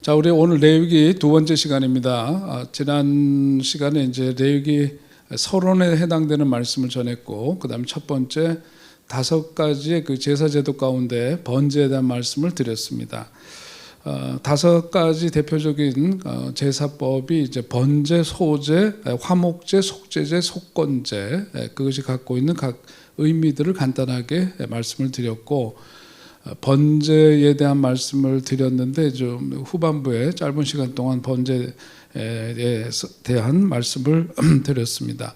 자, 우리 오늘 레위기 두 번째 시간입니다. 지난 시간에 이제 레위기 서론에 해당되는 말씀을 전했고, 그다음에 첫 번째 5가지의 그 제사제도 가운데 번제에 대한 말씀을 드렸습니다. 5가지 대표적인 제사법이 이제 번제, 소제, 화목제, 속제제, 속건제, 그것이 갖고 있는 각 의미들을 간단하게 말씀을 드렸고, 번제에 대한 말씀을 드렸는데 좀 후반부에 짧은 시간 동안 번제에 대한 말씀을 드렸습니다.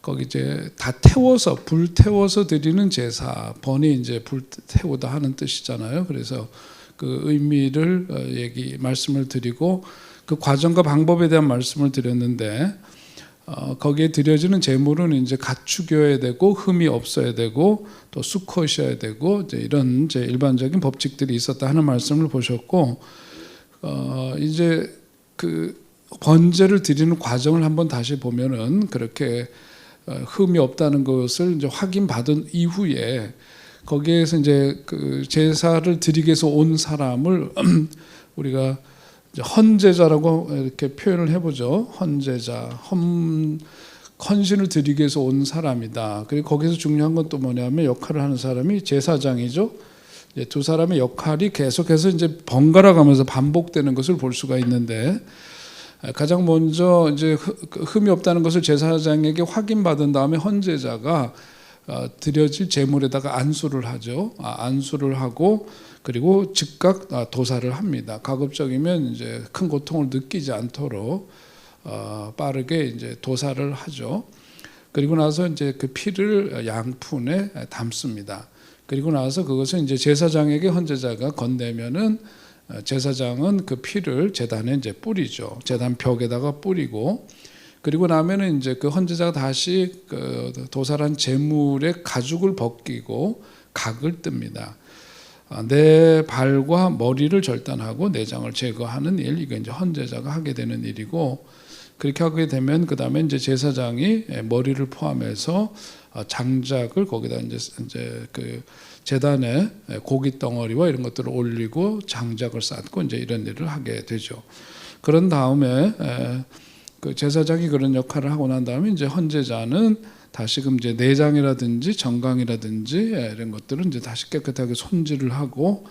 거기 이제 다 태워서 불태워서 드리는 제사, 번이 이제 불태우다 하는 뜻이잖아요. 그래서 그 의미를 말씀을 드리고 그 과정과 방법에 대한 말씀을 드렸는데, 거기에 드려지는 제물은 이제 갖추겨야 되고 흠이 없어야 되고 또 수컷이어야 되고 이제 이런 이제 일반적인 법칙들이 있었다 하는 말씀을 보셨고, 이제 그 번제를 드리는 과정을 한번 다시 보면은 그렇게 흠이 없다는 것을 이제 확인받은 이후에 거기에서 이제 그 제사를 드리기 위해서 온 사람을 우리가 헌제자라고 이렇게 표현을 해보죠. 헌제자, 헌신을 드리기 위해서 온 사람이다. 그리고 거기서 중요한 건 또 뭐냐면 역할을 하는 사람이 제사장이죠. 두 사람의 역할이 계속해서 이제 번갈아 가면서 반복되는 것을 볼 수가 있는데, 가장 먼저 이제 흠이 없다는 것을 제사장에게 확인받은 다음에 헌제자가 드려질 제물에다가 안수를 하죠. 안수를 하고 그리고 즉각 도사를 합니다. 가급적이면 이제 큰 고통을 느끼지 않도록 빠르게 이제 도사를 하죠. 그리고 나서 이제 그 피를 양푼에 담습니다. 그리고 나서 그것을 이제 제사장에게 헌제자가 건네면은 제사장은 그 피를 제단에 이제 뿌리죠. 제단 벽에다가 뿌리고, 그리고 나면은 이제 그 헌제자가 다시 그 도살한 제물의 가죽을 벗기고 각을 뜹니다. 내 발과 머리를 절단하고 내장을 제거하는 일, 이거 이제 헌제자가 하게 되는 일이고, 그렇게 하게 되면 그 다음에 이제 제사장이 머리를 포함해서 장작을 거기다 이제 그 제단에 고기 덩어리와 이런 것들을 올리고 장작을 쌓고 이제 이런 일을 하게 되죠. 그런 다음에 그 제사장이 그런 역할을 하고 난 다음에 이제 헌제자는 다시금 이제 내장이라든지 정강이라든지 이런 것들은 이제 다시 깨끗하게 손질을 하고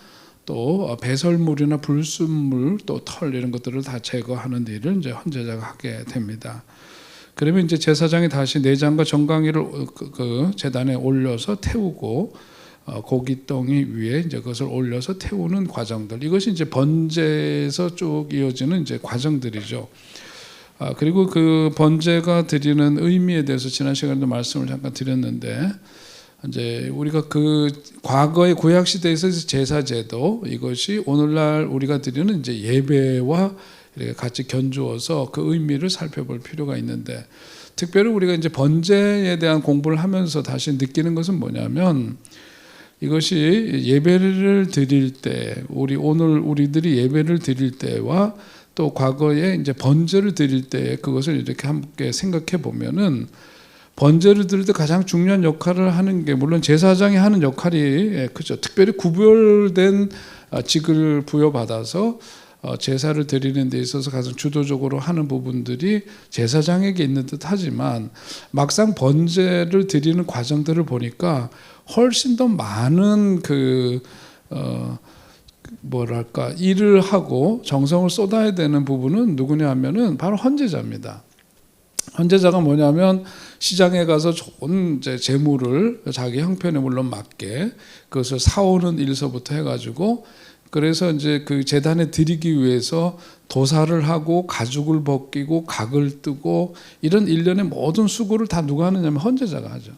또 배설물이나 불순물 또 털 이런 것들을 다 제거하는 일을 이제 헌제자가 하게 됩니다. 그러면 이제 제사장이 다시 내장과 정강이를 그 제단에 올려서 태우고 고깃덩이 위에 이제 그것을 올려서 태우는 과정들, 이것이 이제 번제에서 쭉 이어지는 이제 과정들이죠. 그리고 그 번제가 드리는 의미에 대해서 지난 시간에도 말씀을 잠깐 드렸는데, 이제 우리가 그 과거의 구약 시대에서 제사제도, 이것이 오늘날 우리가 드리는 이제 예배와 이렇게 같이 견주어서 그 의미를 살펴볼 필요가 있는데, 특별히 우리가 이제 번제에 대한 공부를 하면서 다시 느끼는 것은 뭐냐면, 이것이 예배를 드릴 때, 우리들이 예배를 드릴 때와 또 과거에 이제 번제를 드릴 때 그것을 이렇게 함께 생각해 보면은, 번제를 드릴 때 가장 중요한 역할을 하는 게 물론 제사장이 하는 역할이 그죠. 특별히 구별된 직을 부여받아서 제사를 드리는 데 있어서 가장 주도적으로 하는 부분들이 제사장에게 있는 듯하지만, 막상 번제를 드리는 과정들을 보니까 훨씬 더 많은 일을 하고 정성을 쏟아야 되는 부분은 누구냐 하면은 바로 헌제자입니다. 헌제자가 뭐냐면 시장에 가서 좋은 재물을 자기 형편에 물론 맞게 그것을 사오는 일서부터 해가지고, 그래서 이제 그 제단에 드리기 위해서 도사를 하고 가죽을 벗기고 각을 뜨고 이런 일련의 모든 수고를 다 누가 하느냐면 헌제자가 하죠.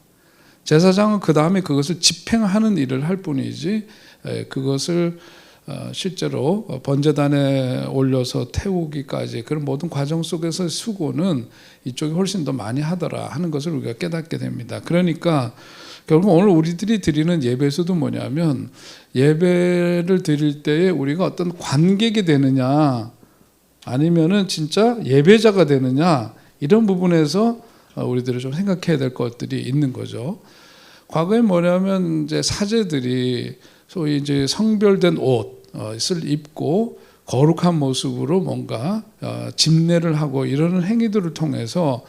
제사장은 그 다음에 그것을 집행하는 일을 할 뿐이지, 그것을 실제로 번제단에 올려서 태우기까지 그런 모든 과정 속에서 수고는 이쪽이 훨씬 더 많이 하더라 하는 것을 우리가 깨닫게 됩니다. 그러니까 결국 오늘 우리들이 드리는 예배에서도 뭐냐면, 예배를 드릴 때에 우리가 어떤 관객이 되느냐 아니면은 진짜 예배자가 되느냐, 이런 부분에서 우리들이 좀 생각해야 될 것들이 있는 거죠. 과거에 뭐냐면 이제 사제들이 소위 이제 성별된 옷을 입고 거룩한 모습으로 뭔가 집례를 하고 이러는 행위들을 통해서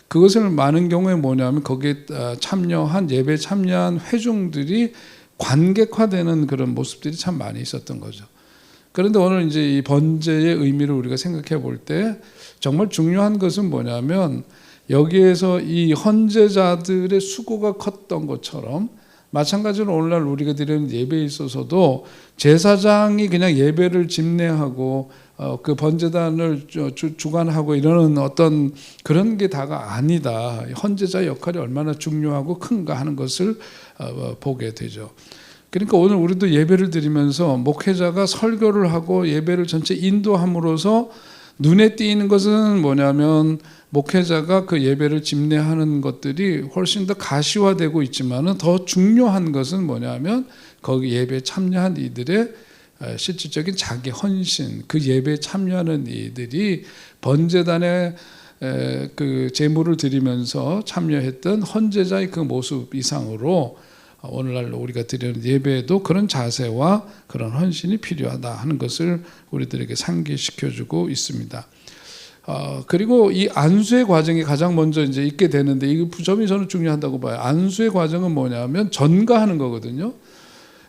그것을 많은 경우에 뭐냐면 거기에 참여한 예배에 참여한 회중들이 관객화되는 그런 모습들이 참 많이 있었던 거죠. 그런데 오늘 이제 이 번제의 의미를 우리가 생각해 볼 때 정말 중요한 것은 뭐냐면 여기에서 이 헌제자들의 수고가 컸던 것처럼 마찬가지로 오늘날 우리가 드리는 예배에 있어서도 제사장이 그냥 예배를 집례하고 그 번제단을 주관하고 이러는 어떤 그런 게 다가 아니다. 헌제자 역할이 얼마나 중요하고 큰가 하는 것을 보게 되죠. 그러니까 오늘 우리도 예배를 드리면서 목회자가 설교를 하고 예배를 전체 인도함으로써 눈에 띄는 것은 뭐냐면 목회자가 그 예배를 집례하는 것들이 훨씬 더 가시화되고 있지만은 더 중요한 것은 뭐냐면 거기 예배에 참여한 이들의 실질적인 자기 헌신, 그 예배에 참여하는 이들이 번제단에 그 제물을 드리면서 참여했던 헌제자의 그 모습 이상으로 오늘날 우리가 드리는 예배에도 그런 자세와 그런 헌신이 필요하다 하는 것을 우리들에게 상기시켜주고 있습니다. 그리고 이 안수의 과정이 가장 먼저 이제 있게 되는데 이 점이 저는 중요하다고 봐요. 안수의 과정은 뭐냐면 전가하는 거거든요.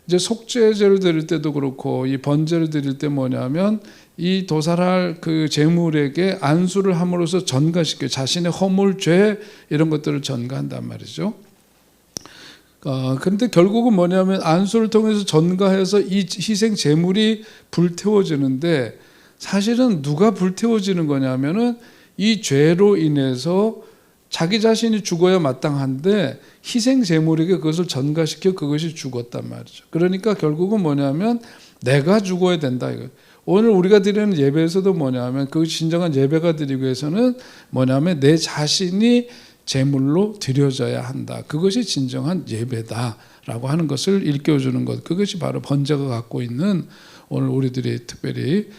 이제 속죄제를 드릴 때도 그렇고 이 번제를 드릴 때 뭐냐면 이 도살할 그 제물에게 안수를 함으로써 전가시켜 자신의 허물, 죄 이런 것들을 전가한단 말이죠. 그런데 결국은 뭐냐면 안수를 통해서 전가해서 이 희생 제물이 불태워지는데 사실은 누가 불태워지는 거냐면은 이 죄로 인해서 자기 자신이 죽어야 마땅한데 희생 제물에게 그것을 전가시켜 그것이 죽었단 말이죠. 그러니까 결국은 뭐냐면 내가 죽어야 된다 이거. 오늘 우리가 드리는 예배에서도 뭐냐면 그 진정한 예배가 드리기 위해서는 뭐냐면 내 자신이 제물로 드려져야 한다. 그것이 진정한 예배다라고 하는 것을 일깨워주는 것. 그것이 바로 번제가 갖고 있는 오늘 우리들이 특별히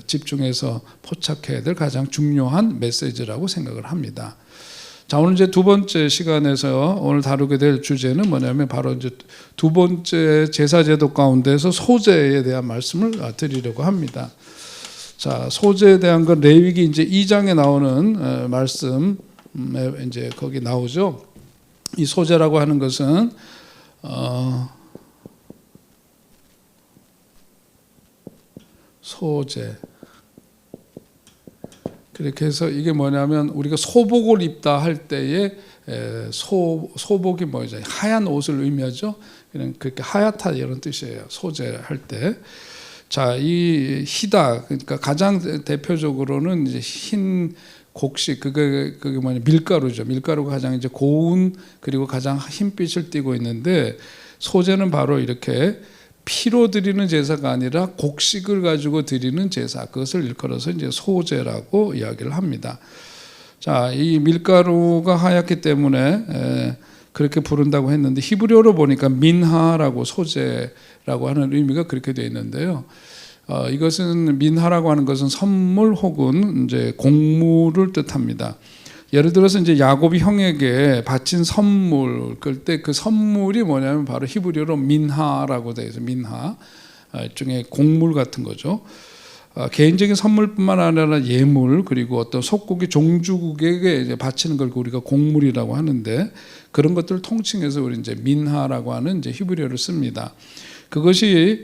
집중해서 포착해야 될 가장 중요한 메시지라고 생각을 합니다. 자, 오늘 이제 두 번째 시간에서 오늘 다루게 될 주제는 뭐냐면 바로 이제 두 번째 제사제도 가운데서 소제에 대한 말씀을 드리려고 합니다. 자, 소제에 대한 건 레위기 이제 2장에 나오는 말씀. 이제 거기 나오죠. 이 소제라고 하는 것은 소제. 그렇게 해서 이게 뭐냐면 우리가 소복을 입다 할 때에 소복이 뭐죠? 하얀 옷을 의미하죠. 그냥 그렇게 하얗다 이런 뜻이에요. 소제 할 때. 자, 이 희다. 그러니까 가장 대표적으로는 이제 흰 곡식 그게 뭐냐 밀가루죠. 밀가루가 가장 이제 고운 그리고 가장 흰빛을 띠고 있는데 소제는 바로 이렇게 피로 드리는 제사가 아니라 곡식을 가지고 드리는 제사 그것을 일컬어서 이제 소제라고 이야기를 합니다. 자, 이 밀가루가 하얗기 때문에 그렇게 부른다고 했는데 히브리어로 보니까 민하라고 소제라고 하는 의미가 그렇게 되어 있는데요. 이것은 민하라고 하는 것은 선물 혹은 이제 곡물을 뜻합니다. 예를 들어서 이제 야곱이 형에게 바친 선물 그때 그 선물이 뭐냐면 바로 히브리어로 민하라고 되어 있어요. 민하 일종의 곡물 같은 거죠. 개인적인 선물뿐만 아니라 예물 그리고 어떤 속국이 종주국에게 이제 바치는 걸 우리가 곡물이라고 하는데 그런 것들을 통칭해서 우리 이제 민하라고 하는 이제 히브리어를 씁니다. 그것이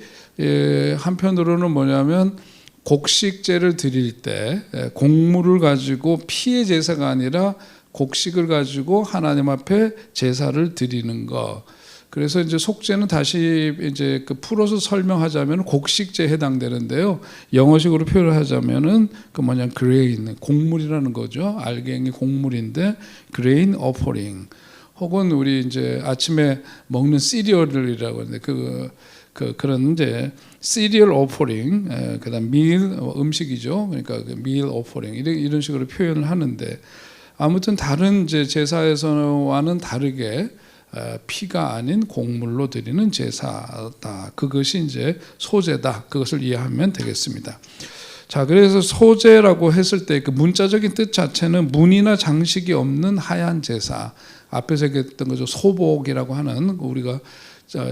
한편으로는 뭐냐면 곡식제를 드릴 때 곡물을 가지고 피의 제사가 아니라 곡식을 가지고 하나님 앞에 제사를 드리는 것. 그래서 이제 속죄는 다시 이제 그 풀어서 설명하자면 곡식제에 해당되는데요. 영어식으로 표현을 하자면은 그 뭐냐 grain 곡물이라는 거죠. 알갱이 곡물인데 grain offering 혹은 우리 이제 아침에 먹는 시리얼이라고 하는데 그런 이제 시리얼 오퍼링, 그다음 밀 음식이죠. 그러니까 밀 오퍼링 이런 식으로 표현을 하는데 아무튼 다른 이제 제사에서와는 다르게 피가 아닌 곡물로 드리는 제사다. 그것이 이제 소제다. 그것을 이해하면 되겠습니다. 자, 그래서 소제라고 했을 때 그 문자적인 뜻 자체는 무늬나 장식이 없는 하얀 제사. 앞에서 얘기했던 거죠. 소복이라고 하는 우리가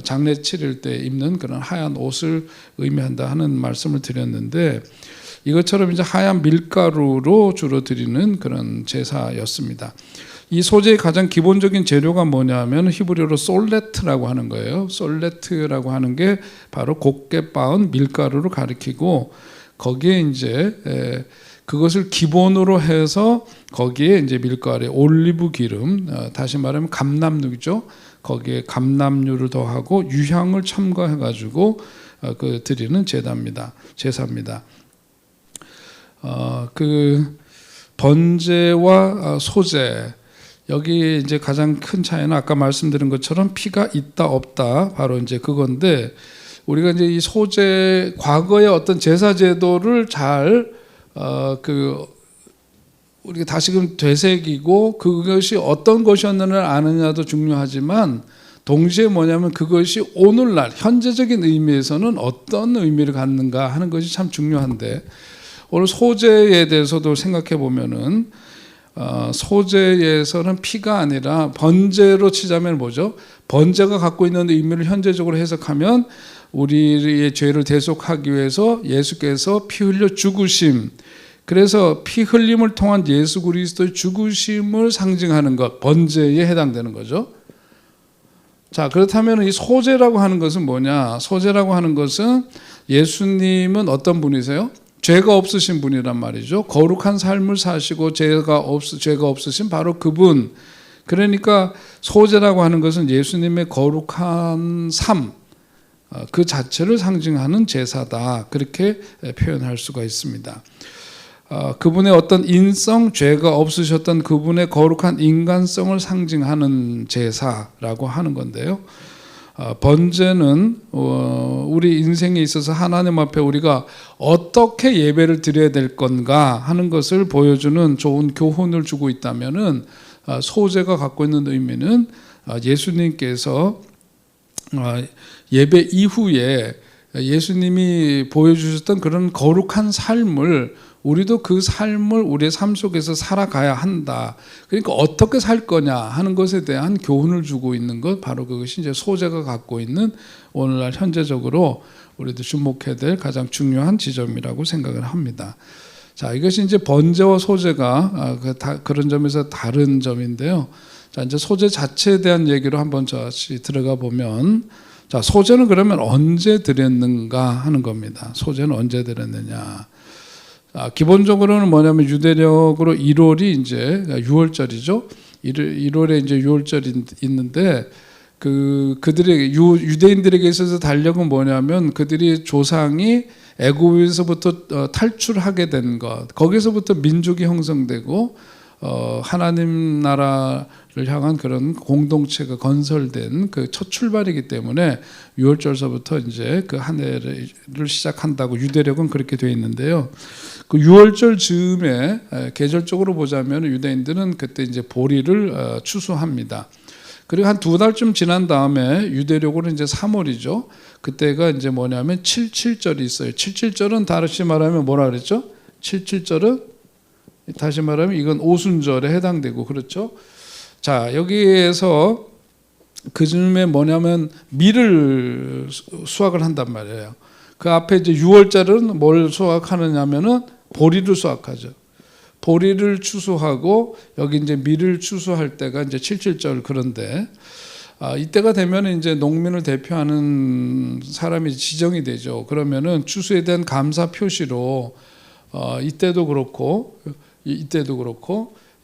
장례 치를 때 입는 그런 하얀 옷을 의미한다 하는 말씀을 드렸는데, 이것처럼 이제 하얀 밀가루로 주로 드리는 그런 제사였습니다. 이 소재의 가장 기본적인 재료가 뭐냐면 히브리어로 솔레트라고 하는 거예요. 솔레트라고 하는 게 바로 곱게 빻은 밀가루를 가리키고, 거기에 이제 그것을 기본으로 해서 거기에 이제 밀가루에 올리브 기름, 다시 말하면 감람육이죠. 거기에 감람류를 더하고 유향을 첨가해 가지고 그 드리는 제사입니다. 그 번제와 소제, 여기 이제 가장 큰 차이는 아까 말씀드린 것처럼 피가 있다 없다, 바로 이제 그건데, 우리가 이제 이 소제, 과거의 어떤 제사 제도를 잘 우리가 다시금 되새기고 그것이 어떤 것이었느냐를 아느냐도 중요하지만, 동시에 뭐냐면 그것이 오늘날 현재적인 의미에서는 어떤 의미를 갖는가 하는 것이 참 중요한데, 오늘 소제에 대해서도 생각해 보면은 소제에서는 피가 아니라 번제로 치자면 뭐죠? 번제가 갖고 있는 의미를 현재적으로 해석하면 우리의 죄를 대속하기 위해서 예수께서 피 흘려 죽으심, 그래서 피 흘림을 통한 예수 그리스도의 죽으심을 상징하는 것, 번제에 해당되는 거죠. 자, 그렇다면 이 소제라고 하는 것은 뭐냐? 소제라고 하는 것은 예수님은 어떤 분이세요? 죄가 없으신 분이란 말이죠. 거룩한 삶을 사시고 죄가 없으신 바로 그분. 그러니까 소제라고 하는 것은 예수님의 거룩한 삶, 그 자체를 상징하는 제사다, 그렇게 표현할 수가 있습니다. 그분의 어떤 인성, 죄가 없으셨던 그분의 거룩한 인간성을 상징하는 제사라고 하는 건데요. 번제는 우리 인생에 있어서 하나님 앞에 우리가 어떻게 예배를 드려야 될 건가 하는 것을 보여주는 좋은 교훈을 주고 있다면은, 소제가 갖고 있는 의미는 예수님께서 예배 이후에 예수님이 보여주셨던 그런 거룩한 삶을, 우리도 그 삶을 우리의 삶 속에서 살아가야 한다. 그러니까 어떻게 살 거냐 하는 것에 대한 교훈을 주고 있는 것, 바로 그것이 이제 소제가 갖고 있는 오늘날 현재적으로 우리도 주목해야 될 가장 중요한 지점이라고 생각을 합니다. 자, 이것이 이제 번제와 소제가 그런 점에서 다른 점인데요. 자, 이제 소제 자체에 대한 얘기로 한번 다시 들어가 보면, 자, 소제는 그러면 언제 드렸는가 하는 겁니다. 소제는 언제 드렸느냐? 기본적으로는 뭐냐면 유대력으로 1월이 이제 6월절이죠. 1월에 이제 6월절이 있는데, 그들의 유대인들에게 있어서 달력은 뭐냐면 그들이 조상이 애굽에서부터 탈출하게 된 것, 거기서부터 민족이 형성되고 하나님 나라를 향한 그런 공동체가 건설된 그 첫 출발이기 때문에 6월절서부터 이제 그 한 해를 시작한다고 유대력은 그렇게 되어 있는데요. 그 6월절 즈음에 계절적으로 보자면 유대인들은 그때 이제 보리를 추수합니다. 그리고 한 2달쯤 지난 다음에 유대력으로 이제 3월이죠. 그때가 이제 뭐냐면 77절이 있어요. 77절은 다시 말하면 뭐라 그랬죠? 77절은 다시 말하면 이건 오순절에 해당되고, 그렇죠? 자, 여기에서 그 즈음에 뭐냐면 밀을 수확을 한단 말이에요. 그 앞에 이제 6월절은 뭘 수확하느냐면은 보리를 수확하죠. 보리를 추수하고 여기 이제 밀을 추수할 때가 이제 77절. 그런데 이때가 되면 이제 농민을 대표하는 사람이 지정이 되죠. 그러면은 추수에 대한 감사 표시로 이때도 그렇고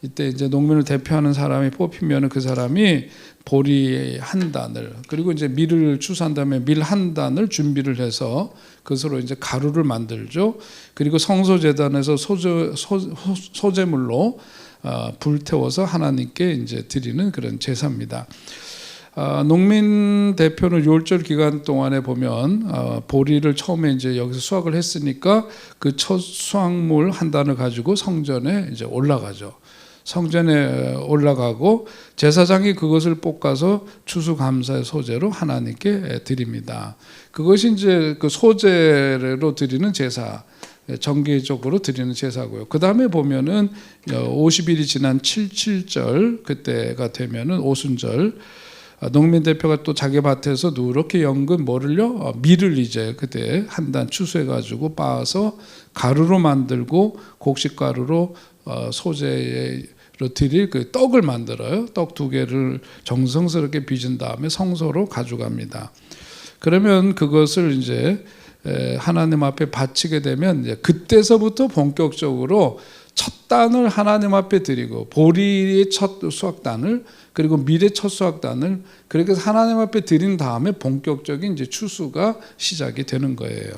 이때 이제 농민을 대표하는 사람이 뽑히면 그 사람이 보리 한 단을, 그리고 이제 밀을 추수한 다음에 밀 한 단을 준비를 해서 그것으로 이제 가루를 만들죠. 그리고 성소제단에서 소제물로 불태워서 하나님께 이제 드리는 그런 제사입니다. 농민 대표는 6월절 기간 동안에 보면 보리를 처음에 이제 여기서 수확을 했으니까 그 첫 수확물 한 단을 가지고 성전에 이제 올라가죠. 성전에 올라가고 제사장이 그것을 볶아서 추수감사의 소제로 하나님께 드립니다. 그것이 이제 그 소제로 드리는 제사, 정기적으로 드리는 제사고요. 그 다음에 보면은 50일이 지난 77절, 그때가 되면은 오순절, 농민 대표가 또 자기 밭에서 누렇게 연근 뭐를요? 밀을 이제 그때 한 단 추수해가지고 빻아서 가루로 만들고 곡식 가루로 소재로 드릴 그 떡을 만들어요. 떡 2개를 정성스럽게 빚은 다음에 성소로 가져갑니다. 그러면 그것을 이제 하나님 앞에 바치게 되면 이제 그때서부터 본격적으로 첫 단을 하나님 앞에 드리고 보리의 첫 수확단을 그리고 밀의 첫 수확단을 그렇게 해서 하나님 앞에 드린 다음에 본격적인 이제 추수가 시작이 되는 거예요.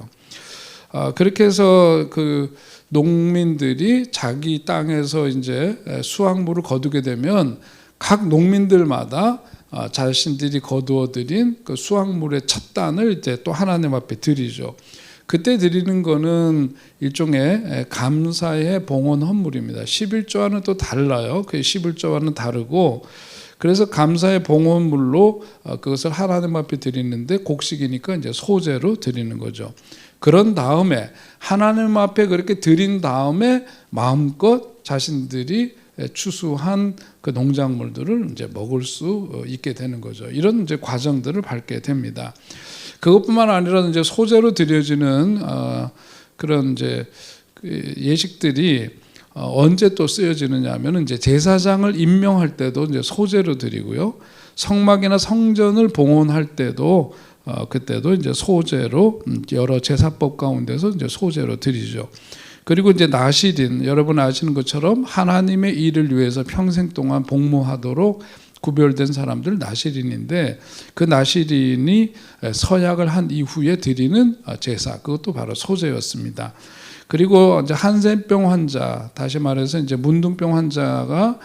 그렇게 해서 그 농민들이 자기 땅에서 이제 수확물을 거두게 되면 각 농민들마다 자신들이 거두어들인 그 수확물의 첫 단을 이제 또 하나님 앞에 드리죠. 그때 드리는 거는 일종의 감사의 봉헌 헌물입니다. 11조와는 또 달라요. 그 11조와는 다르고 그래서 감사의 봉헌물로 그것을 하나님 앞에 드리는데 곡식이니까 이제 소재로 드리는 거죠. 그런 다음에 하나님 앞에 그렇게 드린 다음에 마음껏 자신들이 추수한 그 농작물들을 이제 먹을 수 있게 되는 거죠. 이런 이제 과정들을 밟게 됩니다. 그것뿐만 아니라 이제 소재로 드려지는 그런 이제 예식들이 언제 또 쓰여지느냐 하면은 이제 제사장을 임명할 때도 이제 소재로 드리고요. 성막이나 성전을 봉헌할 때도 그때도 이제 소재로 여러 제사법 가운데서 이제 소재로 드리죠. 그리고 이제 나실인 여러분 아시는 것처럼 하나님의 일을 위해서 평생 동안 복무하도록 구별된 사람들 나실인인데 그 나실인이 서약을 한 이후에 드리는 제사 그것도 바로 소재였습니다. 그리고 이제 한센병 환자 다시 말해서 이제 문둥병 환자가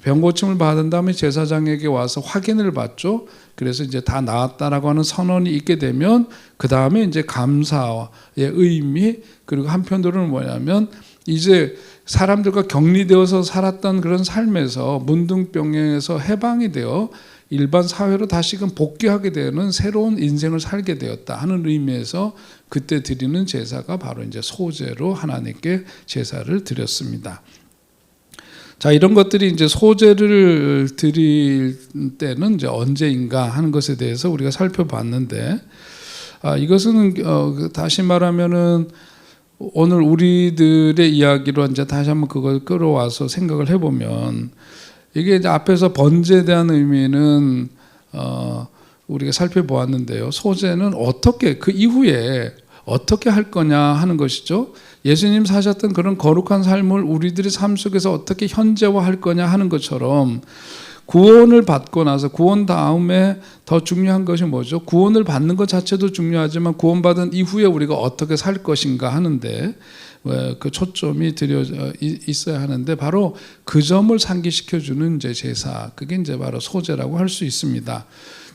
병 고침을 받은 다음에 제사장에게 와서 확인을 받죠. 그래서 이제 다 나았다라고 하는 선언이 있게 되면 그 다음에 이제 감사의 의미 그리고 한편으로는 뭐냐면 이제 사람들과 격리되어서 살았던 그런 삶에서 문둥병에서 해방이 되어 일반 사회로 다시금 복귀하게 되는 새로운 인생을 살게 되었다 하는 의미에서 그때 드리는 제사가 바로 이제 소제로 하나님께 제사를 드렸습니다. 자, 이런 것들이 이제 소제를 드릴 때는 이제 언제인가 하는 것에 대해서 우리가 살펴봤는데, 이것은 다시 말하면은 오늘 우리들의 이야기로 이제 다시 한번 그걸 끌어와서 생각을 해보면 이게 이제 앞에서 번제에 대한 의미는 우리가 살펴보았는데요. 소제는 어떻게 그 이후에 어떻게 할 거냐 하는 것이죠. 예수님 사셨던 그런 거룩한 삶을 우리들의 삶 속에서 어떻게 현재화할 거냐 하는 것처럼 구원을 받고 나서 구원 다음에 더 중요한 것이 뭐죠? 구원을 받는 것 자체도 중요하지만 구원받은 이후에 우리가 어떻게 살 것인가 하는데 그 초점이 들여져 있어야 하는데 바로 그 점을 상기시켜주는 이제 제사 그게 이제 바로 소제라고 할 수 있습니다.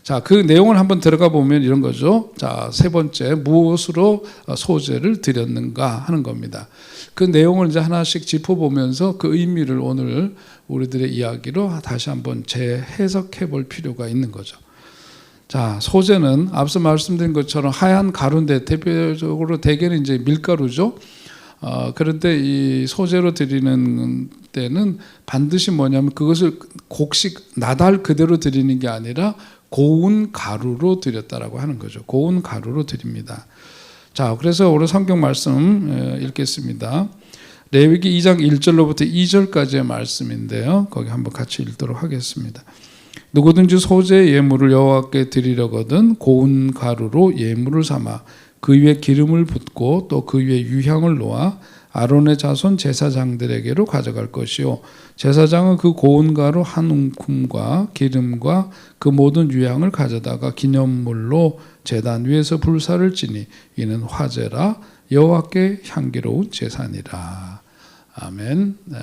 자, 그 내용을 한번 들어가 보면 이런 거죠. 자, 세 번째, 무엇으로 소제를 드렸는가 하는 겁니다. 그 내용을 이제 하나씩 짚어보면서 그 의미를 오늘 우리들의 이야기로 다시 한번 재해석해 볼 필요가 있는 거죠. 자, 소제는 앞서 말씀드린 것처럼 하얀 가루인데 대표적으로 대개는 이제 밀가루죠. 그런데 이 소제로 드리는 때는 반드시 뭐냐면 그것을 곡식 나달 그대로 드리는 게 아니라 고운 가루로 드렸다라고 하는 거죠. 고운 가루로 드립니다. 자, 그래서 오늘 성경 말씀 읽겠습니다. 레위기 2장 1절로부터 2절까지의 말씀인데요. 거기 한번 같이 읽도록 하겠습니다. 누구든지 소제 예물을 여호와께 드리려거든 고운 가루로 예물을 삼아 그 위에 기름을 붓고 또 그 위에 유향을 놓아 아론의 자손 제사장들에게로 가져갈 것이요 제사장은 그 고운 가루 한 움큼과 기름과 그 모든 유향을 가져다가 기념물로 제단 위에서 불사를 지니 이는 화제라 여호와께 향기로운 제사니라. 아멘. 네.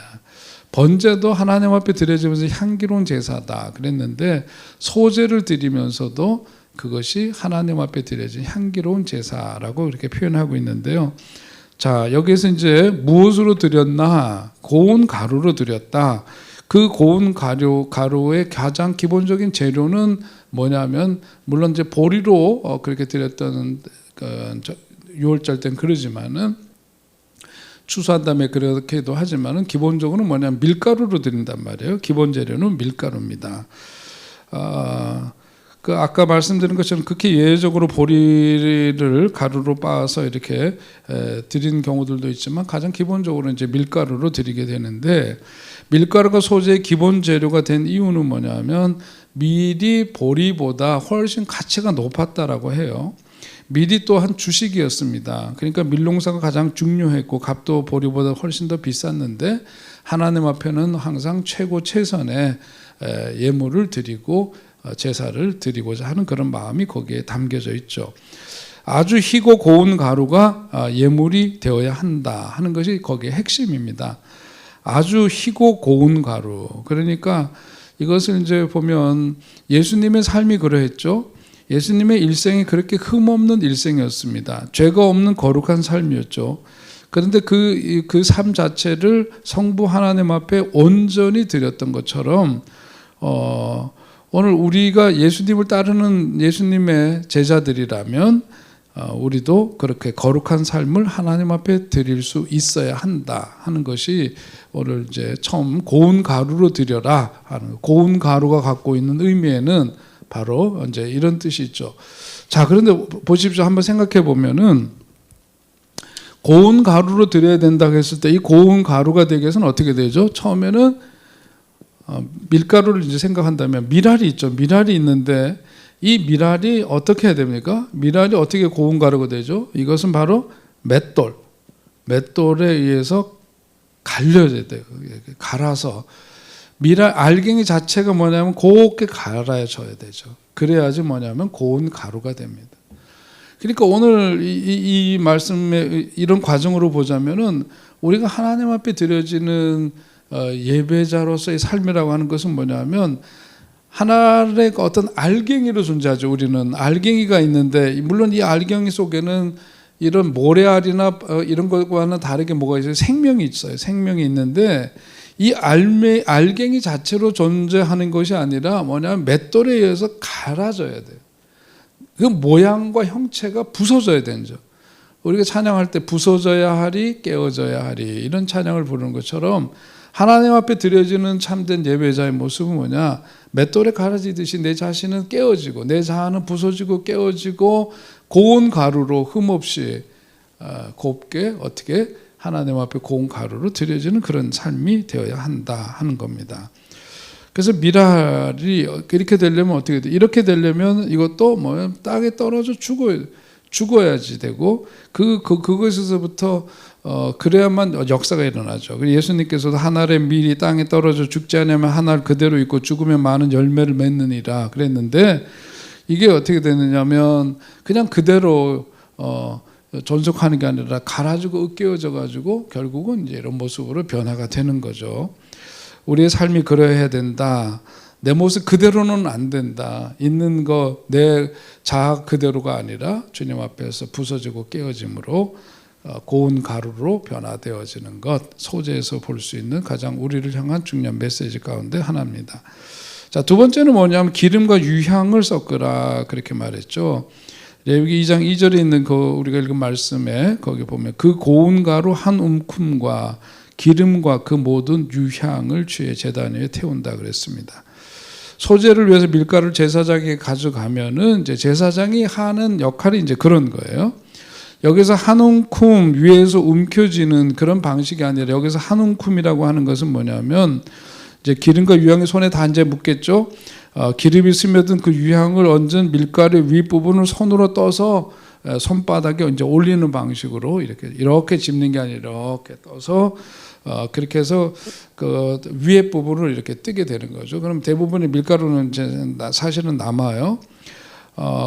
번제도 하나님 앞에 드려지면서 향기로운 제사다 그랬는데 소제를 드리면서도 그것이 하나님 앞에 드려진 향기로운 제사라고 이렇게 표현하고 있는데요. 자, 여기서 이제 무엇으로 드렸나? 고운 가루로 드렸다. 그 고운 가루의 가장 기본적인 재료는 뭐냐면 물론 이제 보리로 그렇게 드렸던 유월절 땐 그러지만은 추수한 다음에 그렇게도 하지만은 기본적으로는 뭐냐면 밀가루로 드린단 말이에요. 기본 재료는 밀가루입니다. 그 아까 말씀드린 것처럼 극히 예외적으로 보리를 가루로 빻아서 이렇게 드리는 경우들도 있지만 가장 기본적으로 이제 밀가루로 드리게 되는데, 밀가루가 소재의 기본 재료가 된 이유는 뭐냐면 밀이 보리보다 훨씬 가치가 높았다라고 해요. 밀이 또한 주식이었습니다. 그러니까 밀농사가 가장 중요했고 값도 보리보다 훨씬 더 비쌌는데 하나님 앞에는 항상 최고 최선의 예물을 드리고 제사를 드리고자 하는 그런 마음이 거기에 담겨져 있죠. 아주 희고 고운 가루가 예물이 되어야 한다 하는 것이 거기에 핵심입니다. 아주 희고 고운 가루. 그러니까 이것을 이제 보면 예수님의 삶이 그러했죠. 예수님의 일생이 그렇게 흠없는 일생이었습니다. 죄가 없는 거룩한 삶이었죠. 그런데 그 삶 자체를 성부 하나님 앞에 온전히 드렸던 것처럼 오늘 우리가 예수님을 따르는 예수님의 제자들이라면 우리도 그렇게 거룩한 삶을 하나님 앞에 드릴 수 있어야 한다 하는 것이 오늘 이제 처음 고운 가루로 드려라 하는, 고운 가루가 갖고 있는 의미에는 바로 이제 이런 뜻이 있죠. 자, 그런데 보십시오. 한번 생각해 보면은 고운 가루로 드려야 된다고 했을 때 이 고운 가루가 되기 위해서는 어떻게 되죠? 처음에는 밀가루를 이제 생각한다면 미랄이 있죠. 미랄이 있는데 이 미랄이 어떻게 해야 됩니까? 미랄이 어떻게 고운 가루가 되죠? 이것은 바로 맷돌에 의해서 갈려져야 돼요. 갈아서. 미랄 알갱이 자체가 뭐냐면 곱게 갈아져야 되죠. 그래야지 뭐냐면 고운 가루가 됩니다. 그러니까 오늘 이 말씀의 이런 과정으로 보자면은 우리가 하나님 앞에 드려지는 예배자로서의 삶이라고 하는 것은 뭐냐면 하나의 어떤 알갱이로 존재하죠. 우리는 알갱이가 있는데 물론 이 알갱이 속에는 이런 모래알이나 이런 것과는 다르게 뭐가 있어요? 생명이 있어요. 생명이 있는데 이 알갱이 자체로 존재하는 것이 아니라 뭐냐면 맷돌에 의해서 갈아져야 돼요. 그 모양과 형체가 부서져야 되죠. 우리가 찬양할 때 부서져야 하리 깨어져야 하리 이런 찬양을 부르는 것처럼 하나님 앞에 드려지는 참된 예배자의 모습은 뭐냐? 맷돌에 갈아지듯이 내 자신은 깨어지고 내 자아는 부서지고 깨어지고 고운 가루로 흠없이 곱게 어떻게 하나님 앞에 고운 가루로 드려지는 그런 삶이 되어야 한다 하는 겁니다. 그래서 미랄이 이렇게 되려면 어떻게 돼? 이렇게 되려면 이것도 뭐 땅에 떨어져 죽어야지 되고 그것에서부터 그래야만 역사가 일어나죠. 예수님께서도 한 알의 밀이 땅에 떨어져 죽지 않으면 한 알 그대로 있고 죽으면 많은 열매를 맺느니라 그랬는데 이게 어떻게 되느냐면 그냥 그대로 존속하는 게 아니라 갈아지고 으깨어져 가지고 결국은 이제 이런 모습으로 변화가 되는 거죠. 우리의 삶이 그래야 된다. 내 모습 그대로는 안 된다. 있는 거 내 자아 그대로가 아니라 주님 앞에서 부서지고 깨어짐으로 고운 가루로 변화되어지는 것, 소재에서 볼 수 있는 가장 우리를 향한 중요한 메시지 가운데 하나입니다. 자, 두 번째는 뭐냐면 기름과 유향을 섞으라 그렇게 말했죠. 레위기 2장 2절에 있는 그 우리가 읽은 말씀에 거기 보면 그 고운 가루 한 움큼과 기름과 그 모든 유향을 주의 제단 위에 태운다 그랬습니다. 소재를 위해서 밀가루를 제사장에게 가져가면은 이제 제사장이 하는 역할이 이제 그런 거예요. 여기서 한 움큼 위에서 움켜쥐는 그런 방식이 아니라 여기서 한 움큼이라고 하는 것은 뭐냐면 이제 기름과 유향이 손에 다 이제 묻겠죠. 기름이 스며든 그 유향을 얹은 밀가루 윗부분을 손으로 떠서 손바닥에 이제 올리는 방식으로 이렇게 짚는 게 아니라 이렇게 떠서 그렇게 해서 그 위에 부분을 이렇게 뜨게 되는 거죠. 그럼 대부분의 밀가루는 이제 사실은 남아요.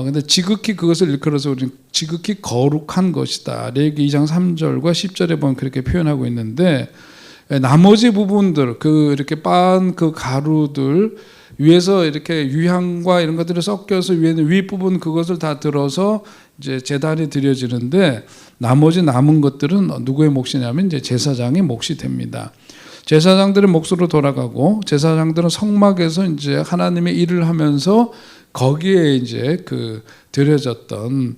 근데 지극히 그것을 일컬어서 우리는 지극히 거룩한 것이다. 레위기 2장 3절과 10절에 보면 그렇게 표현하고 있는데 나머지 부분들 이렇게 빻은 그 가루들 위에서 이렇게 유향과 이런 것들이 섞여서 위에는 윗부분 그것을 다 들어서 이제 제단에 드려지는데 나머지 남은 것들은 누구의 몫이냐면 이제 제사장의 몫이 됩니다. 제사장들의 몫으로 돌아가고 제사장들은 성막에서 이제 하나님의 일을 하면서 거기에 이제 그 드려졌던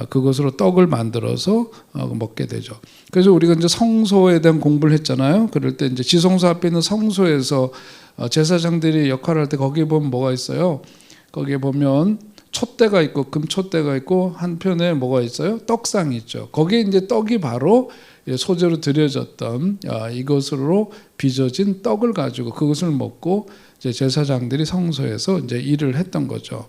그것으로 떡을 만들어서 먹게 되죠. 그래서 우리가 이제 성소에 대한 공부를 했잖아요. 그럴 때 이제 지성소 앞에 있는 성소에서 제사장들이 역할을 할 때 거기에 보면 뭐가 있어요? 거기에 보면 촛대가 있고 금촛대가 있고 한편에 뭐가 있어요? 떡상이 있죠. 거기에 이제 떡이 바로 소재로 드려졌던 이것으로 빚어진 떡을 가지고 그것을 먹고 이제 제사장들이 성소에서 이제 일을 했던 거죠.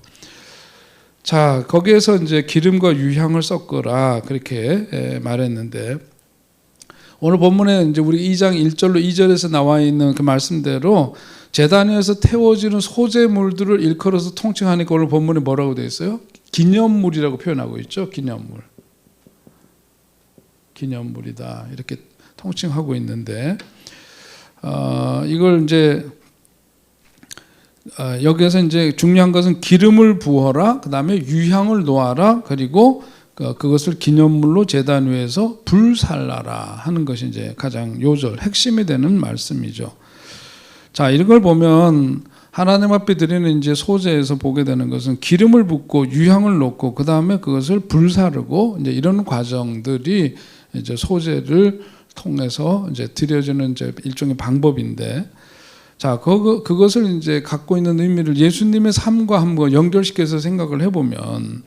자, 거기에서 이제 기름과 유향을 섞으라 그렇게 말했는데, 오늘 본문에 이제 우리 2장 1절로 2절에서 나와 있는 그 말씀대로 제단에서 태워지는 소재물들을 일컬어서 통칭하니까 오늘 본문에 뭐라고 되어 있어요? 기념물이라고 표현하고 있죠. 기념물이다 이렇게 통칭하고 있는데, 이걸 이제 여기에서 이제 중요한 것은 기름을 부어라, 그 다음에 유향을 놓아라, 그리고 그것을 기념물로 제단 위에서 불살라라 하는 것이 이제 가장 요절 핵심이 되는 말씀이죠. 자, 이걸 보면 하나님 앞에 드리는 이제 소재에서 보게 되는 것은 기름을 붓고 유향을 놓고 그 다음에 그것을 불사르고 이제 이런 과정들이 이제 소재를 통해서 이제 드려지는 이제 일종의 방법인데, 자, 그것을 이제 갖고 있는 의미를 예수님의 삶과 한번 연결시켜서 생각을 해보면,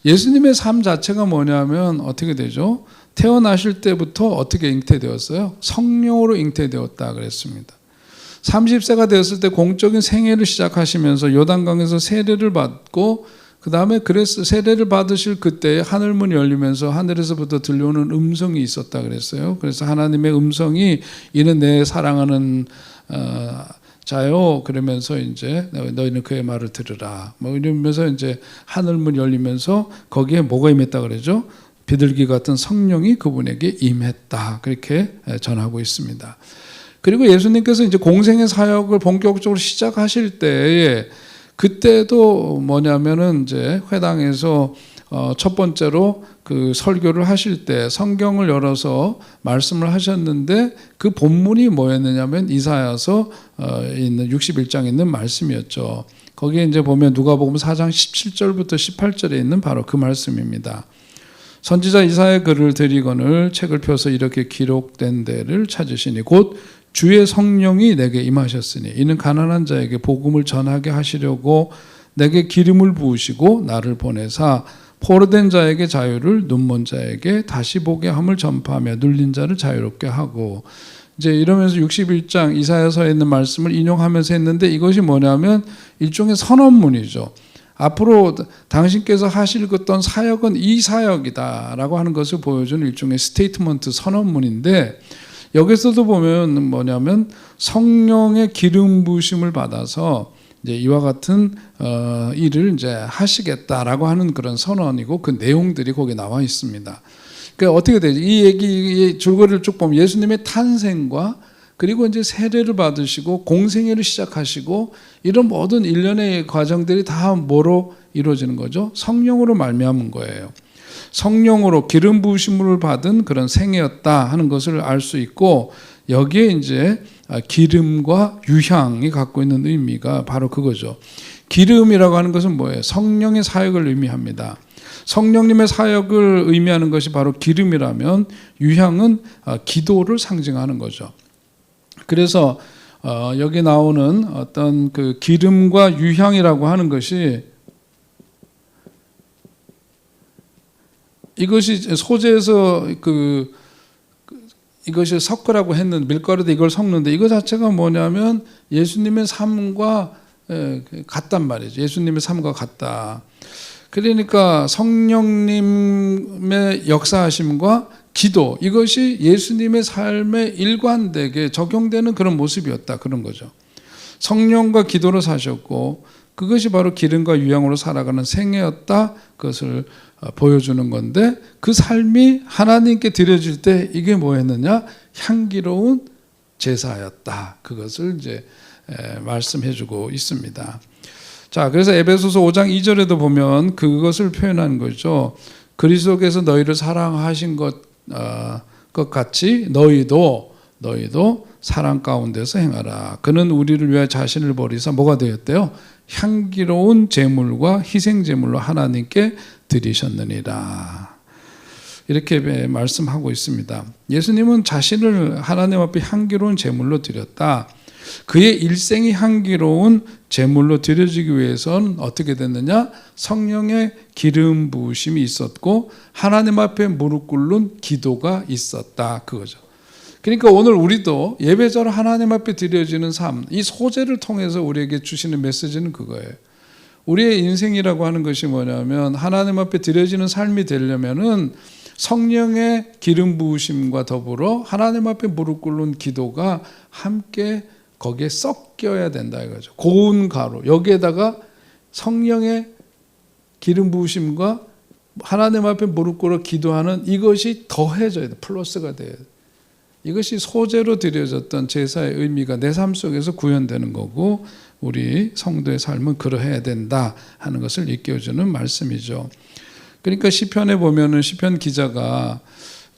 예수님의 삶 자체가 뭐냐면 어떻게 되죠? 태어나실 때부터 어떻게 잉태되었어요? 성령으로 잉태되었다 그랬습니다. 30세가 되었을 때 공적인 생애를 시작하시면서 요단강에서 세례를 받고, 그 다음에 세례를 받으실 그때 하늘문이 열리면서 하늘에서부터 들려오는 음성이 있었다 그랬어요. 그래서 하나님의 음성이 이는 내 사랑하는 자요 그러면서 이제 너희는 그의 말을 들으라 뭐 이러면서 이제 하늘문 열리면서 거기에 뭐가 임했다 그러죠? 비둘기 같은 성령이 그분에게 임했다 그렇게 전하고 있습니다. 그리고 예수님께서 이제 공생의 사역을 본격적으로 시작하실 때에 그때도 뭐냐면은 이제 회당에서 첫 번째로 그 설교를 하실 때 성경을 열어서 말씀을 하셨는데, 그 본문이 뭐였느냐면 이사야서 있는 61장에 있는 말씀이었죠. 거기에 이제 보면 누가복음 4장 17절부터 18절에 있는 바로 그 말씀입니다. 선지자 이사야의 글을 드리거늘 책을 펴서 이렇게 기록된 데를 찾으시니 곧 주의 성령이 내게 임하셨으니 이는 가난한 자에게 복음을 전하게 하시려고 내게 기름을 부으시고 나를 보내사 포로된 자에게 자유를, 눈먼 자에게 다시 보게 함을 전파하며 눌린 자를 자유롭게 하고, 이제 이러면서 61장 이사야서에 있는 말씀을 인용하면서 했는데, 이것이 뭐냐면 일종의 선언문이죠. 앞으로 당신께서 하실 어떤 사역은 이 사역이다라고 하는 것을 보여주는 일종의 스테이트먼트 선언문인데, 여기서도 보면 뭐냐면 성령의 기름 부으심을 받아서 이제 이와 같은 일을 이제 하시겠다라고 하는 그런 선언이고, 그 내용들이 거기 나와 있습니다. 그러니까 어떻게 되죠? 이 얘기 줄거리를 쭉 보면 예수님의 탄생과 그리고 이제 세례를 받으시고 공생애를 시작하시고 이런 모든 일련의 과정들이 다 뭐로 이루어지는 거죠? 성령으로 말미암은 거예요. 성령으로 기름 부으심을 받은 그런 생애였다 하는 것을 알 수 있고, 여기에 이제 기름과 유향이 갖고 있는 의미가 바로 그거죠. 기름이라고 하는 것은 뭐예요? 성령의 사역을 의미합니다. 성령님의 사역을 의미하는 것이 바로 기름이라면 유향은 기도를 상징하는 거죠. 그래서 여기 나오는 어떤 그 기름과 유향이라고 하는 것이, 이것이 소재에서 이것이 섞으라고 했는 밀가루도 이걸 섞는데, 이거 자체가 뭐냐면 예수님의 삶과 같단 말이죠. 예수님의 삶과 같다. 그러니까 성령님의 역사하심과 기도, 이것이 예수님의 삶에 일관되게 적용되는 그런 모습이었다, 그런 거죠. 성령과 기도로 사셨고 그것이 바로 기름과 유향으로 살아가는 생애였다, 그것을 보여주는 건데, 그 삶이 하나님께 드려질 때 이게 뭐였느냐? 향기로운 제사였다. 그것을 이제 말씀해주고 있습니다. 자, 그래서 에베소서 5장 2절에도 보면 그것을 표현한 거죠. 그리스도께서 너희를 사랑하신 것 같이 너희도 사랑 가운데서 행하라. 그는 우리를 위하여 자신을 버리사 뭐가 되었대요? 향기로운 제물과 희생 제물로 하나님께 드리셨느니라. 이렇게 말씀하고 있습니다. 예수님은 자신을 하나님 앞에 향기로운 제물로 드렸다. 그의 일생이 향기로운 제물로 드려지기 위해서는 어떻게 됐느냐? 성령의 기름 부으심이 있었고 하나님 앞에 무릎 꿇는 기도가 있었다, 그거죠. 그러니까 오늘 우리도 예배자로 하나님 앞에 드려지는 삶, 이 소재를 통해서 우리에게 주시는 메시지는 그거예요. 우리의 인생이라고 하는 것이 뭐냐면 하나님 앞에 드려지는 삶이 되려면은 성령의 기름 부으심과 더불어 하나님 앞에 무릎 꿇는 기도가 함께 거기에 섞여야 된다 이거죠. 고운 가루, 여기에다가 성령의 기름 부으심과 하나님 앞에 무릎 꿇어 기도하는 이것이 더해져야 돼. 플러스가 돼야 돼. 이것이 소재로 드려졌던 제사의 의미가 내 삶 속에서 구현되는 거고 우리 성도의 삶은 그러해야 된다 하는 것을 일깨워주는 말씀이죠. 그러니까 시편에 보면은 시편 기자가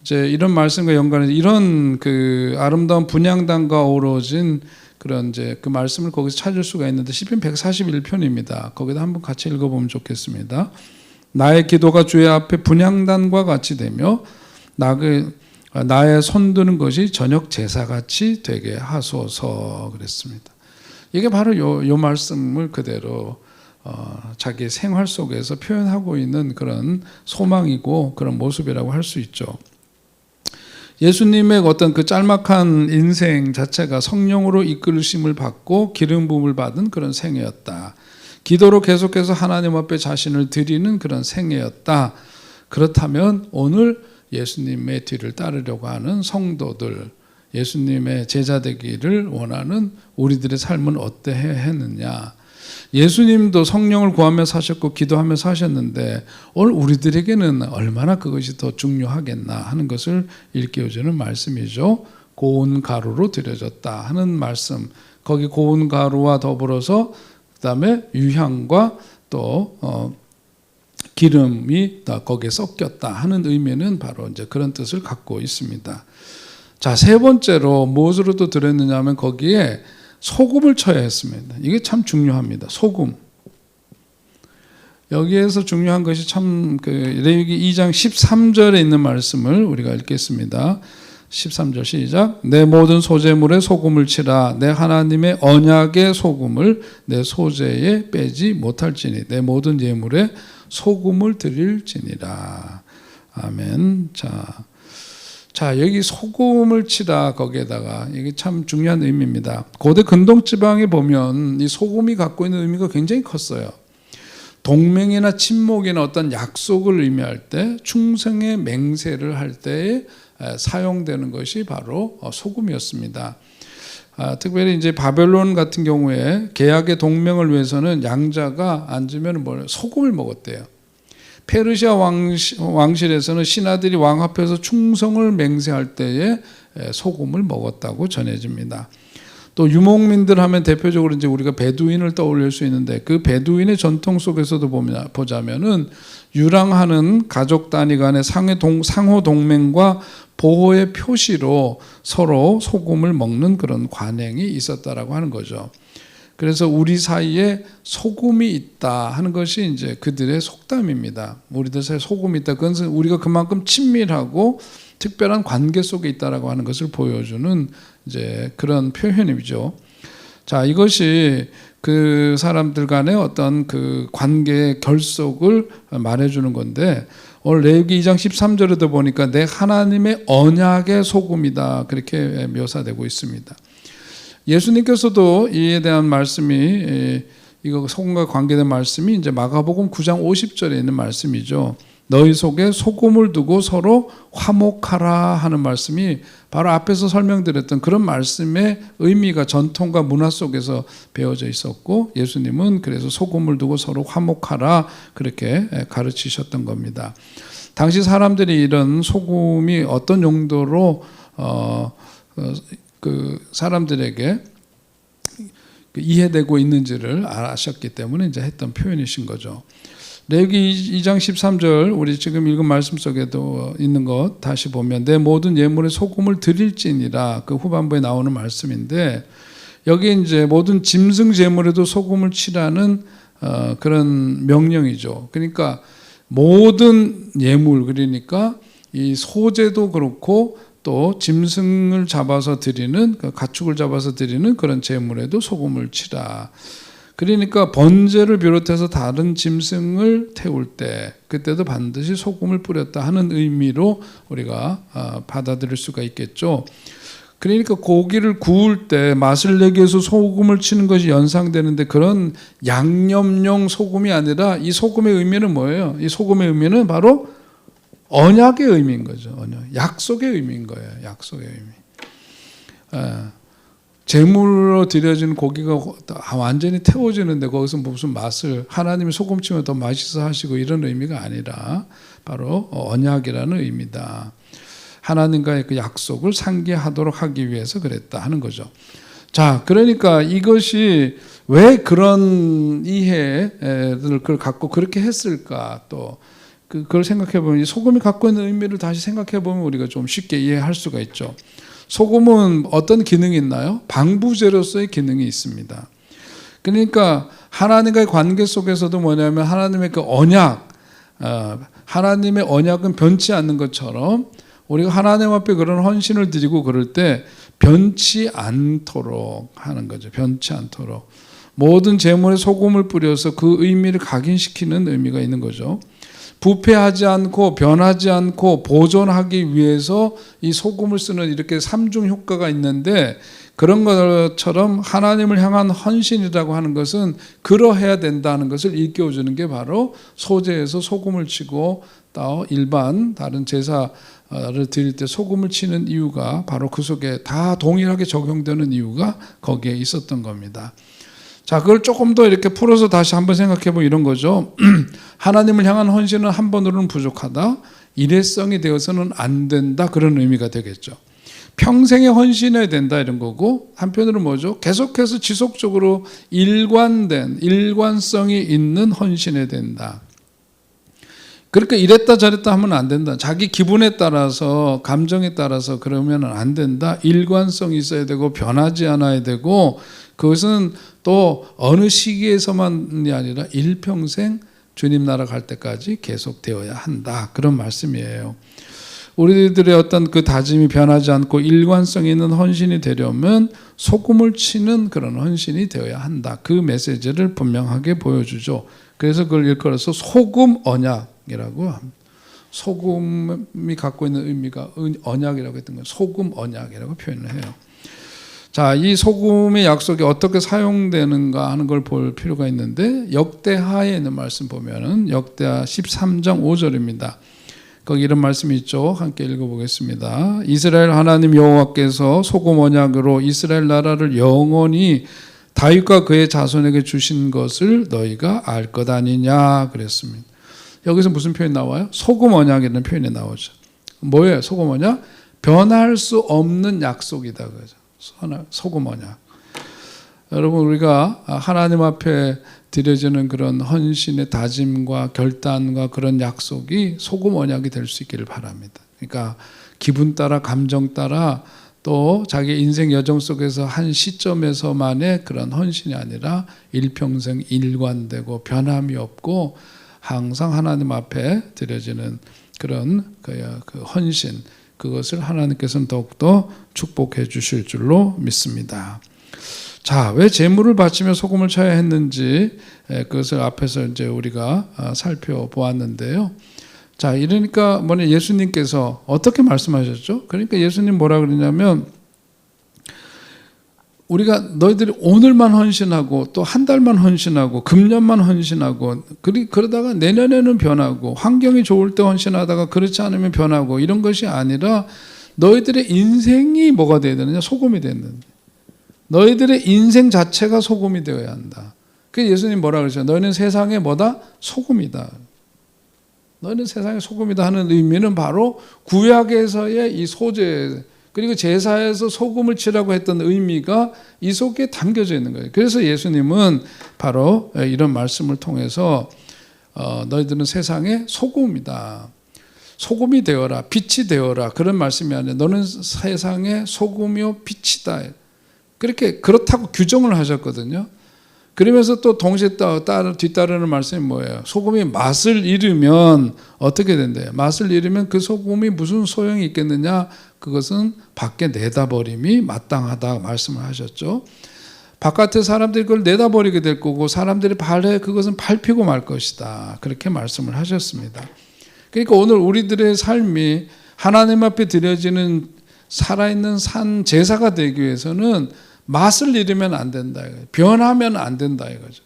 이제 이런 말씀과 연관해서 이런 그 아름다운 분향단과 어우러진 그런 이제 그 말씀을 거기서 찾을 수가 있는데 시편 141편입니다. 거기다 한번 같이 읽어보면 좋겠습니다. 나의 기도가 주의 앞에 분향단과 같이 되며 나의 손드는 것이 저녁 제사같이 되게 하소서 그랬습니다. 이게 바로 요 말씀을 그대로 자기의 생활 속에서 표현하고 있는 그런 소망이고 그런 모습이라고 할 수 있죠. 예수님의 어떤 그 짤막한 인생 자체가 성령으로 이끌심을 받고 기름 부음을 받은 그런 생애였다. 기도로 계속해서 하나님 앞에 자신을 드리는 그런 생애였다. 그렇다면 오늘 예수님의 뒤를 따르려고 하는 성도들, 예수님의 제자 되기를 원하는 우리들의 삶은 어떠해야 했느냐. 예수님도 성령을 구하며 사셨고 기도하며 사셨는데 오늘 우리들에게는 얼마나 그것이 더 중요하겠나 하는 것을 일깨워주는 말씀이죠. 고운 가루로 드려졌다 하는 말씀. 거기 고운 가루와 더불어서 그 다음에 유향과 또 기름이 다 거기에 섞였다 하는 의미는 바로 이제 그런 뜻을 갖고 있습니다. 자, 세 번째로 무엇으로 또 들었느냐 하면 거기에 소금을 쳐야 했습니다. 이게 참 중요합니다. 소금. 여기에서 중요한 것이 참 그 레위기 2장 13절에 있는 말씀을 우리가 읽겠습니다. 13절 시작. 내 모든 소재물에 소금을 치라. 내 하나님의 언약의 소금을 내 소재에 빼지 못할지니 내 모든 예물에 소금을 드릴지니라. 아멘. 자, 여기 소금을 치라 거기에다가 이게 참 중요한 의미입니다. 고대 근동 지방에 보면 이 소금이 갖고 있는 의미가 굉장히 컸어요. 동맹이나 친목이나 어떤 약속을 의미할 때 충성의 맹세를 할 때에 사용되는 것이 바로 소금이었습니다. 특별히 이제 바벨론 같은 경우에 계약의 동맹을 위해서는 양자가 앉으면 소금을 먹었대요. 페르시아 왕실에서는 신하들이 왕 앞에서 충성을 맹세할 때에 소금을 먹었다고 전해집니다. 또 유목민들 하면 대표적으로 이제 우리가 베두인을 떠올릴 수 있는데 그 베두인의 전통 속에서도 보자면은 유랑하는 가족 단위 간의 상호 동맹과 보호의 표시로 서로 소금을 먹는 그런 관행이 있었다라고 하는 거죠. 그래서 우리 사이에 소금이 있다 하는 것이 이제 그들의 속담입니다. 우리들 사이에 소금이 있다. 그건 우리가 그만큼 친밀하고 특별한 관계 속에 있다라고 하는 것을 보여주는 이제 그런 표현이죠. 자, 이것이 그 사람들 간의 어떤 그 관계의 결속을 말해주는 건데 오늘 레위기 2장 13절에도 보니까 내 하나님의 언약의 소금이다 그렇게 묘사되고 있습니다. 예수님께서도 이에 대한 말씀이 이거 소금과 관계된 말씀이 이제 마가복음 9장 50절에 있는 말씀이죠. 너희 속에 소금을 두고 서로 화목하라 하는 말씀이 바로 앞에서 설명드렸던 그런 말씀의 의미가 전통과 문화 속에서 배어져 있었고 예수님은 그래서 소금을 두고 서로 화목하라 그렇게 가르치셨던 겁니다. 당시 사람들이 이런 소금이 어떤 용도로 그 사람들에게 이해되고 있는지를 아셨기 때문에 이제 했던 표현이신 거죠. 레위기 2장 13절 우리 지금 읽은 말씀 속에도 있는 것 다시 보면 내 모든 예물에 소금을 드릴지니라 그 후반부에 나오는 말씀인데 여기 이제 모든 짐승 제물에도 소금을 치라는 그런 명령이죠. 그러니까 모든 예물 그러니까 이 소재도 그렇고 또 짐승을 잡아서 드리는, 가축을 잡아서 드리는 그런 제물에도 소금을 치라. 그러니까 번제를 비롯해서 다른 짐승을 태울 때 그때도 반드시 소금을 뿌렸다 하는 의미로 우리가 받아들일 수가 있겠죠. 그러니까 고기를 구울 때 맛을 내기 위해서 소금을 치는 것이 연상되는데, 그런 양념용 소금이 아니라 이 소금의 의미는 뭐예요? 이 소금의 의미는 바로 언약의 의미인 거죠. 언약. 약속의 의미인 거예요. 약속의 의미. 제물로 드려진 고기가 완전히 태워지는데 거기서 무슨 맛을, 하나님이 소금 치면 더 맛있어 하시고 이런 의미가 아니라 바로 언약이라는 의미다. 하나님과의 그 약속을 상기하도록 하기 위해서 그랬다 하는 거죠. 자, 그러니까 이것이 왜 그런 이해를 그걸 갖고 그렇게 했을까, 또 그걸 생각해 보면, 소금이 갖고 있는 의미를 다시 생각해 보면 우리가 좀 쉽게 이해할 수가 있죠. 소금은 어떤 기능이 있나요? 방부제로서의 기능이 있습니다. 그러니까 하나님과의 관계 속에서도 뭐냐면 하나님의 그 언약, 하나님의 언약은 변치 않는 것처럼 우리가 하나님 앞에 그런 헌신을 드리고 그럴 때 변치 않도록 하는 거죠. 변치 않도록. 모든 제물에 소금을 뿌려서 그 의미를 각인시키는 의미가 있는 거죠. 부패하지 않고 변하지 않고 보존하기 위해서 이 소금을 쓰는 이렇게 삼중 효과가 있는데, 그런 것처럼 하나님을 향한 헌신이라고 하는 것은 그러해야 된다는 것을 일깨워주는 게 바로 소제에서 소금을 치고 또 일반 다른 제사를 드릴 때 소금을 치는 이유가 바로 그 속에 다 동일하게 적용되는 이유가 거기에 있었던 겁니다. 자, 그걸 조금 더 이렇게 풀어서 다시 한번 생각해 보면 이런 거죠. 하나님을 향한 헌신은 한 번으로는 부족하다. 일회성이 되어서는 안 된다. 그런 의미가 되겠죠. 평생에 헌신해야 된다 이런 거고, 한편으로는 뭐죠? 계속해서 지속적으로 일관성이 있는 헌신해야 된다. 그러니까 이랬다 저랬다 하면 안 된다. 자기 기분에 따라서, 감정에 따라서 그러면 안 된다. 일관성이 있어야 되고 변하지 않아야 되고, 그것은 또 어느 시기에서만이 아니라 일평생 주님 나라 갈 때까지 계속되어야 한다. 그런 말씀이에요. 우리들의 어떤 그 다짐이 변하지 않고 일관성 있는 헌신이 되려면 소금을 치는 그런 헌신이 되어야 한다. 그 메시지를 분명하게 보여주죠. 그래서 그걸 일컬어서 소금 언약이라고 합니다. 소금이 갖고 있는 의미가 언약이라고 했던 거예요. 소금 언약이라고 표현을 해요. 자, 이 소금의 약속이 어떻게 사용되는가 하는 걸 볼 필요가 있는데, 역대하에 있는 말씀 보면은 역대하 13장 5절입니다. 거기 이런 말씀이 있죠. 함께 읽어보겠습니다. 이스라엘 하나님 여호와께서 소금 언약으로 이스라엘 나라를 영원히 다윗과 그의 자손에게 주신 것을 너희가 알 것 아니냐 그랬습니다. 여기서 무슨 표현이 나와요? 소금 언약이라는 표현이 나오죠. 뭐예요? 소금 언약? 변할 수 없는 약속이다 그러죠. 소금 언약. 여러분, 우리가 하나님 앞에 드려지는 그런 헌신의 다짐과 결단과 그런 약속이 소금 언약이 될 수 있기를 바랍니다. 그러니까 기분 따라, 감정 따라, 또 자기 인생 여정 속에서 한 시점에서만의 그런 헌신이 아니라 일평생 일관되고 변함이 없고 항상 하나님 앞에 드려지는 그런 그 헌신, 그것을 하나님께서는 더욱더 축복해 주실 줄로 믿습니다. 자, 왜 제물을 바치며 소금을 쳐야 했는지 그것을 앞에서 이제 우리가 살펴보았는데요. 자, 이러니까 뭐냐, 예수님께서 어떻게 말씀하셨죠? 그러니까 예수님 뭐라 그러냐면, 우리가 너희들이 오늘만 헌신하고 또 한 달만 헌신하고 금년만 헌신하고 그러다가 내년에는 변하고, 환경이 좋을 때 헌신하다가 그렇지 않으면 변하고, 이런 것이 아니라 너희들의 인생이 뭐가 되어야 되느냐? 소금이 되는. 너희들의 인생 자체가 소금이 되어야 한다. 그래서 예수님 뭐라 그러죠? 너희는 세상의 뭐다? 소금이다. 너희는 세상의 소금이다 하는 의미는 바로 구약에서의 이 소재, 그리고 제사에서 소금을 치라고 했던 의미가 이 속에 담겨져 있는 거예요. 그래서 예수님은 바로 이런 말씀을 통해서 너희들은 세상의 소금이다. 소금이 되어라, 빛이 되어라, 그런 말씀이 아니라 너는 세상의 소금이요 빛이다. 그렇게 그렇다고 규정을 하셨거든요. 그러면서 또 동시에 뒤따르는 말씀이 뭐예요? 소금이 맛을 잃으면 어떻게 된대요? 맛을 잃으면 그 소금이 무슨 소용이 있겠느냐? 그것은 밖에 내다버림이 마땅하다 말씀을 하셨죠. 바깥에 사람들이 그걸 내다버리게 될 거고 사람들이 발에 그것은 밟히고 말 것이다. 그렇게 말씀을 하셨습니다. 그러니까 오늘 우리들의 삶이 하나님 앞에 드려지는 살아있는 산 제사가 되기 위해서는 맛을 잃으면 안 된다. 변하면 안 된다 이거죠.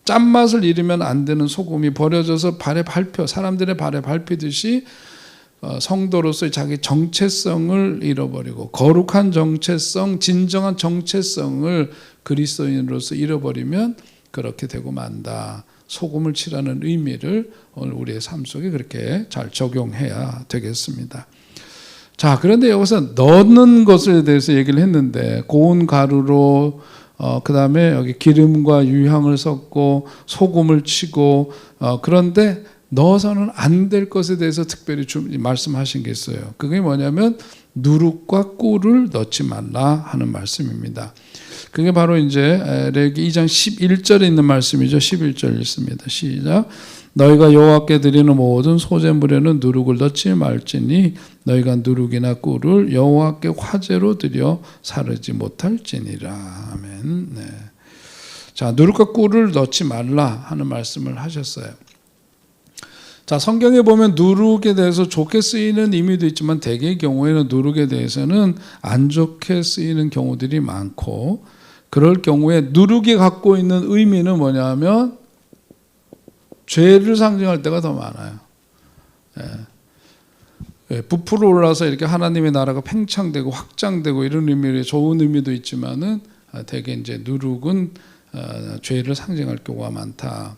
짠맛을 잃으면 안 되는 소금이 버려져서 발에 밟혀 사람들의 발에 밟히듯이 성도로서의 자기 정체성을 잃어버리고 거룩한 정체성, 진정한 정체성을 그리스도인으로서 잃어버리면 그렇게 되고 만다. 소금을 칠하는 의미를 오늘 우리의 삶 속에 그렇게 잘 적용해야 되겠습니다. 자, 그런데 여기서 넣는 것에 대해서 얘기를 했는데 고운 가루로 그 다음에 여기 기름과 유향을 섞고 소금을 치고 그런데 넣어서는 안 될 것에 대해서 특별히 말씀하신 게 있어요. 그게 뭐냐면 누룩과 꿀을 넣지 말라 하는 말씀입니다. 그게 바로 이제 레위기 2장 11절에 있는 말씀이죠. 11절 읽습니다. 시작. 너희가 여호와께 드리는 모든 소제물에는 누룩을 넣지 말지니 너희가 누룩이나 꿀을 여호와께 화제로 드려 사르지 못할지니라. 아멘. 네. 자, 누룩과 꿀을 넣지 말라 하는 말씀을 하셨어요. 자, 성경에 보면 누룩에 대해서 좋게 쓰이는 의미도 있지만 대개의 경우에는 누룩에 대해서는 안 좋게 쓰이는 경우들이 많고 그럴 경우에 누룩이 갖고 있는 의미는 뭐냐면 죄를 상징할 때가 더 많아요. 부풀어 올라서 이렇게 하나님의 나라가 팽창되고 확장되고 이런 의미의 좋은 의미도 있지만은 대개 이제 누룩은 죄를 상징할 경우가 많다.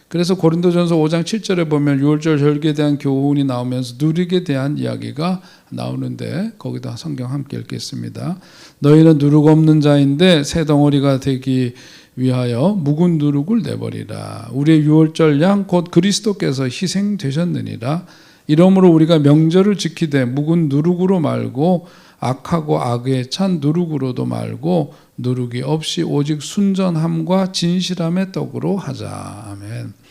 그래서 고린도전서 5장 7절에 보면 유월절 절기에 대한 교훈이 나오면서 누룩에 대한 이야기가 나오는데 거기다 성경 함께 읽겠습니다. 너희는 누룩 없는 자인데 새 덩어리가 되기 위하여 묵은 누룩을 내버리라. 우리의 유월절 양 곧 그리스도께서 희생되셨느니라. 이러므로 우리가 명절을 지키되 묵은 누룩으로 말고 악하고 악에 찬 누룩으로도 말고 누룩이 없이 오직 순전함과 진실함의 떡으로 하자. 아멘.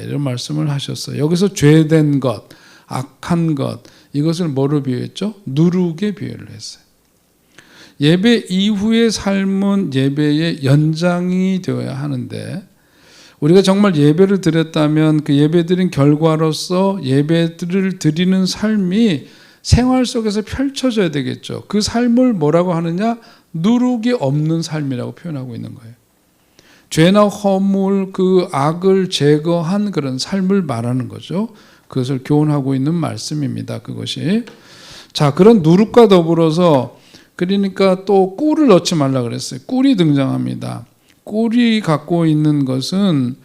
이런 말씀을 하셨어요. 여기서 죄된 것, 악한 것 이것을 뭐로 비유했죠? 누룩에 비유를 했어요. 예배 이후의 삶은 예배의 연장이 되어야 하는데 우리가 정말 예배를 드렸다면 그 예배드린 결과로서 예배를 드리는 삶이 생활 속에서 펼쳐져야 되겠죠. 그 삶을 뭐라고 하느냐? 누룩이 없는 삶이라고 표현하고 있는 거예요. 죄나 허물, 그 악을 제거한 그런 삶을 말하는 거죠. 그것을 교훈하고 있는 말씀입니다. 그것이. 자, 그런 누룩과 더불어서 그러니까 또 꿀을 넣지 말라 그랬어요. 꿀이 등장합니다. 꿀이 갖고 있는 것은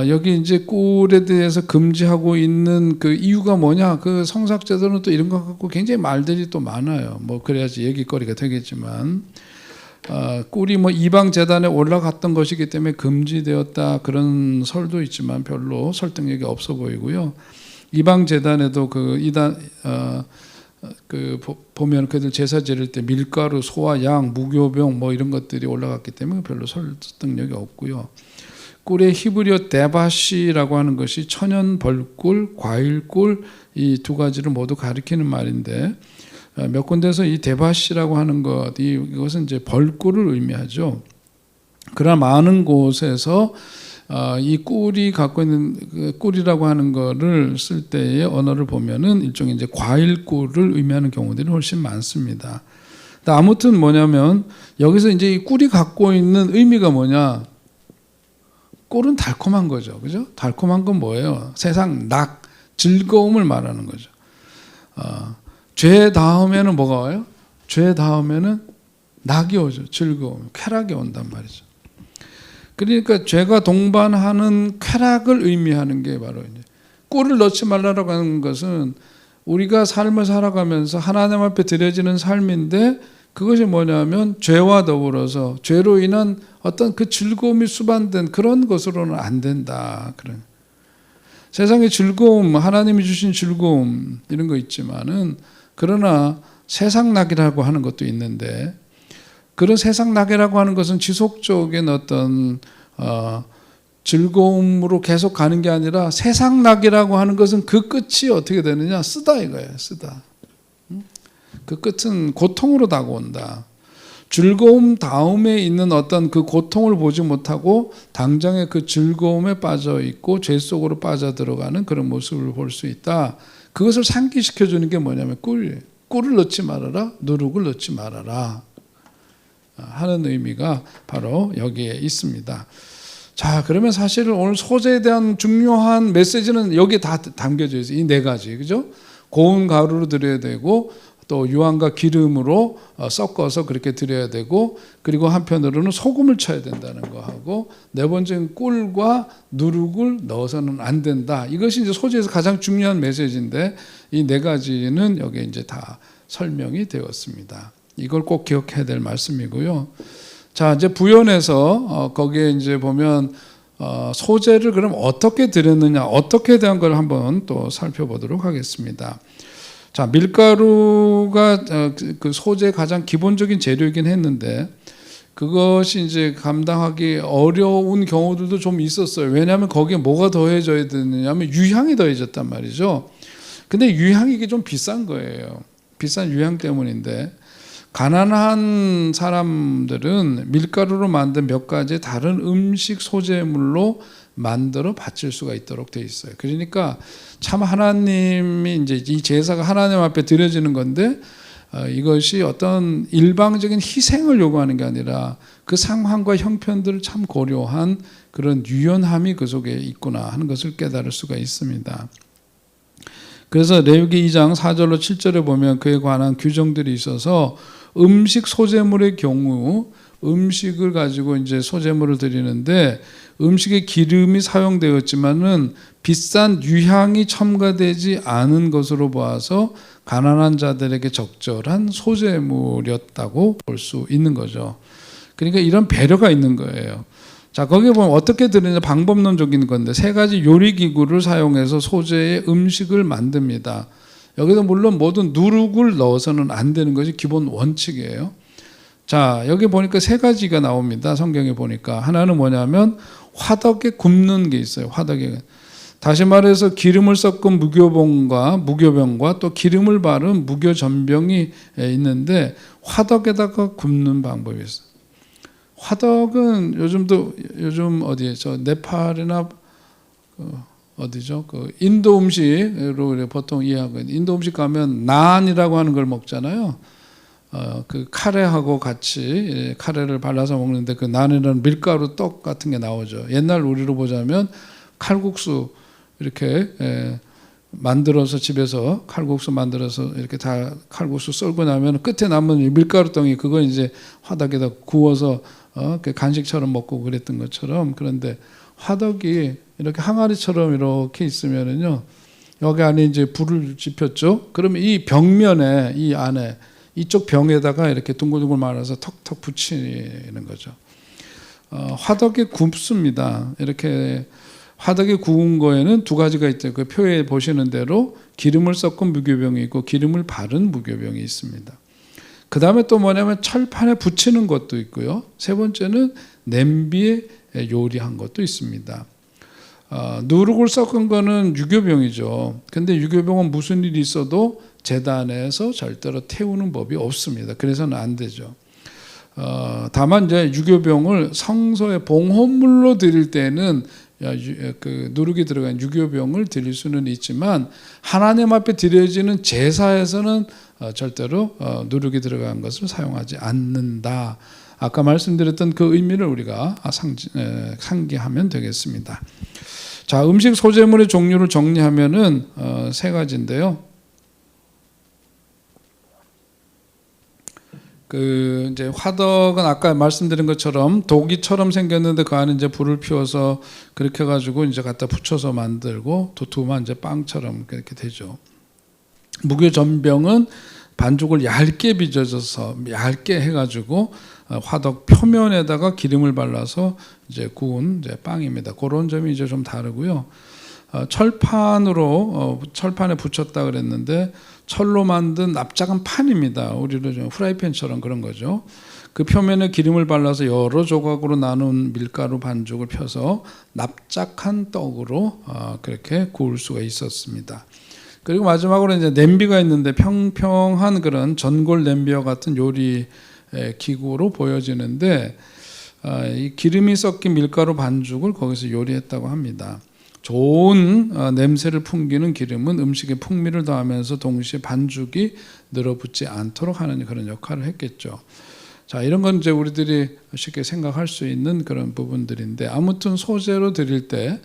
여기 이제 꿀에 대해서 금지하고 있는 그 이유가 뭐냐? 그 성삭제도는 또 이런 것 갖고 굉장히 말들이 또 많아요. 뭐 그래야지 얘기거리가 되겠지만 꿀이 뭐 이방 제단에 올라갔던 것이기 때문에 금지되었다 그런 설도 있지만 별로 설득력이 없어 보이고요. 이방 제단에도 그 이단 보면 그들 제사 지낼 때 밀가루, 소와 양, 무교병 뭐 이런 것들이 올라갔기 때문에 별로 설득력이 없고요. 꿀의 히브리어 데바시라고 하는 것이 천연 벌꿀, 과일꿀 이 두 가지를 모두 가리키는 말인데 몇 군데서 이 데바시라고 하는 것 이것은 이제 벌꿀을 의미하죠. 그러나 많은 곳에서 이 꿀이 갖고 있는 꿀이라고 하는 거를 쓸 때의 언어를 보면은 일종의 이제 과일꿀을 의미하는 경우들이 훨씬 많습니다. 아무튼 뭐냐면 여기서 이제 이 꿀이 갖고 있는 의미가 뭐냐? 꿀은 달콤한 거죠, 그죠? 달콤한 건 뭐예요? 세상 낙, 즐거움을 말하는 거죠. 죄 다음에는 뭐가 와요? 죄 다음에는 낙이 오죠, 즐거움, 쾌락이 온단 말이죠. 그러니까 죄가 동반하는 쾌락을 의미하는 게 바로 이제 꿀을 넣지 말라고 하는 것은 우리가 삶을 살아가면서 하나님 앞에 드려지는 삶인데 그것이 뭐냐면 죄와 더불어서 죄로 인한 어떤 그 즐거움이 수반된 그런 것으로는 안 된다. 그런 세상의 즐거움, 하나님이 주신 즐거움 이런 거 있지만은 그러나 세상 낙이라고 하는 것도 있는데 그런 세상 낙이라고 하는 것은 지속적인 어떤 즐거움으로 계속 가는 게 아니라 세상 낙이라고 하는 것은 그 끝이 어떻게 되느냐? 쓰다 이거예요. 쓰다. 그 끝은 고통으로 다가온다. 즐거움 다음에 있는 어떤 그 고통을 보지 못하고 당장의 그 즐거움에 빠져 있고 죄 속으로 빠져들어가는 그런 모습을 볼 수 있다. 그것을 상기시켜 주는 게 뭐냐면 꿀이에요. 꿀을 넣지 말아라, 누룩을 넣지 말아라 하는 의미가 바로 여기에 있습니다. 자, 그러면 사실 오늘 소재에 대한 중요한 메시지는 여기에 다 담겨져 있어요. 이 네 가지, 그죠? 고운 가루로 드려야 되고, 또 유황과 기름으로 섞어서 그렇게 드려야 되고, 그리고 한편으로는 소금을 쳐야 된다는 거 하고, 네 번째는 꿀과 누룩을 넣어서는 안 된다. 이것이 이제 소재에서 가장 중요한 메시지인데, 이 네 가지는 여기에 이제 다 설명이 되었습니다. 이걸 꼭 기억해야 될 말씀이고요. 자, 이제 부연해서 거기에 이제 보면 소재를 그럼 어떻게 드렸느냐, 어떻게 대한 걸 한번 또 살펴보도록 하겠습니다. 자, 밀가루가 그 소재의 가장 기본적인 재료이긴 했는데 그것이 이제 감당하기 어려운 경우들도 좀 있었어요. 왜냐하면 거기에 뭐가 더해져야 되느냐면 유향이 더해졌단 말이죠. 근데 유향이 이게 좀 비싼 거예요. 비싼 유향 때문인데 가난한 사람들은 밀가루로 만든 몇 가지 다른 음식 소재물로 만들어 바칠 수가 있도록 돼 있어요. 그러니까 참 하나님이 이제 이 제사가 하나님 앞에 드려지는 건데 이것이 어떤 일방적인 희생을 요구하는 게 아니라 그 상황과 형편들을 참 고려한 그런 유연함이 그 속에 있구나 하는 것을 깨달을 수가 있습니다. 그래서 레위기 2장 4절로 7절에 보면 그에 관한 규정들이 있어서 음식 소재물의 경우 음식을 가지고 이제 소재물을 드리는데 음식에 기름이 사용되었지만은 비싼 유향이 첨가되지 않은 것으로 보아서 가난한 자들에게 적절한 소재물이었다고 볼 수 있는 거죠. 그러니까 이런 배려가 있는 거예요. 자, 거기에 보면 어떻게 드리냐 방법론적인 건데 세 가지 요리 기구를 사용해서 소재의 음식을 만듭니다. 여기도 물론 모든 누룩을 넣어서는 안 되는 것이 기본 원칙이에요. 자, 여기 보니까 세 가지가 나옵니다. 성경에 보니까 하나는 뭐냐면 화덕에 굽는 게 있어요. 화덕에. 다시 말해서 기름을 섞은 무교병과 또 기름을 바른 무교전병이 있는데 화덕에다가 굽는 방법이 있어요. 화덕은 요즘 어디에 네팔이나 어디죠? 그 인도 음식으로 보통 이해하거든요. 인도 음식 가면 난이라고 하는 걸 먹잖아요. 그 카레하고 같이 카레를 발라서 먹는데 그 난이라는 밀가루 떡 같은 게 나오죠. 옛날 우리로 보자면 칼국수 이렇게 만들어서 집에서 칼국수 만들어서 이렇게 다 칼국수 썰고 나면 끝에 남은 밀가루 덩이 그거 이제 화덕에다 구워서 간식처럼 먹고 그랬던 것처럼 그런데 화덕이 이렇게 항아리처럼 이렇게 있으면은요 여기 안에 이제 불을 지폈죠. 그러면 이 벽면에 이 안에 이쪽 병에다가 이렇게 둥글둥글 말아서 턱턱 붙이는 거죠. 화덕에 굽습니다. 이렇게 화덕에 구운 거에는 두 가지가 있죠. 그 표에 보시는 대로 기름을 섞은 무교병이 있고 기름을 바른 무교병이 있습니다. 그 다음에 또 뭐냐면 철판에 붙이는 것도 있고요. 세 번째는 냄비에 요리한 것도 있습니다. 누룩을 섞은 거는 유교병이죠. 근데 유교병은 무슨 일이 있어도 제단에서 절대로 태우는 법이 없습니다. 그래서는 안 되죠. 다만 이제 유교병을 성소에 봉헌물로 드릴 때는 그 누룩이 들어간 유교병을 드릴 수는 있지만 하나님 앞에 드려지는 제사에서는 절대로 누룩이 들어간 것을 사용하지 않는다. 아까 말씀드렸던 그 의미를 우리가 상기하면 되겠습니다. 자, 음식 소재물의 종류를 정리하면은 세 가지인데요. 그 이제 화덕은 아까 말씀드린 것처럼 도기처럼 생겼는데 그 안에 이제 불을 피워서 그렇게 해가지고 이제 갖다 붙여서 만들고 도톰한 이제 빵처럼 그렇게 되죠. 무교전병은 반죽을 얇게 빚어져서 얇게 해가지고 화덕 표면에다가 기름을 발라서 이제 구운 이제 빵입니다. 그런 점이 이제 좀 다르고요. 철판에 붙였다 그랬는데 철로 만든 납작한 판입니다. 우리로 좀 프라이팬처럼 그런 거죠. 그 표면에 기름을 발라서 여러 조각으로 나눈 밀가루 반죽을 펴서 납작한 떡으로 그렇게 구울 수가 있었습니다. 그리고 마지막으로 이제 냄비가 있는데 평평한 그런 전골 냄비와 같은 요리 기구로 보여지는데 이 기름이 섞인 밀가루 반죽을 거기서 요리했다고 합니다. 좋은 냄새를 풍기는 기름은 음식에 풍미를 더하면서 동시에 반죽이 늘어붙지 않도록 하는 그런 역할을 했겠죠. 자, 이런 건 이제 우리들이 쉽게 생각할 수 있는 그런 부분들인데, 아무튼 소재로 드릴 때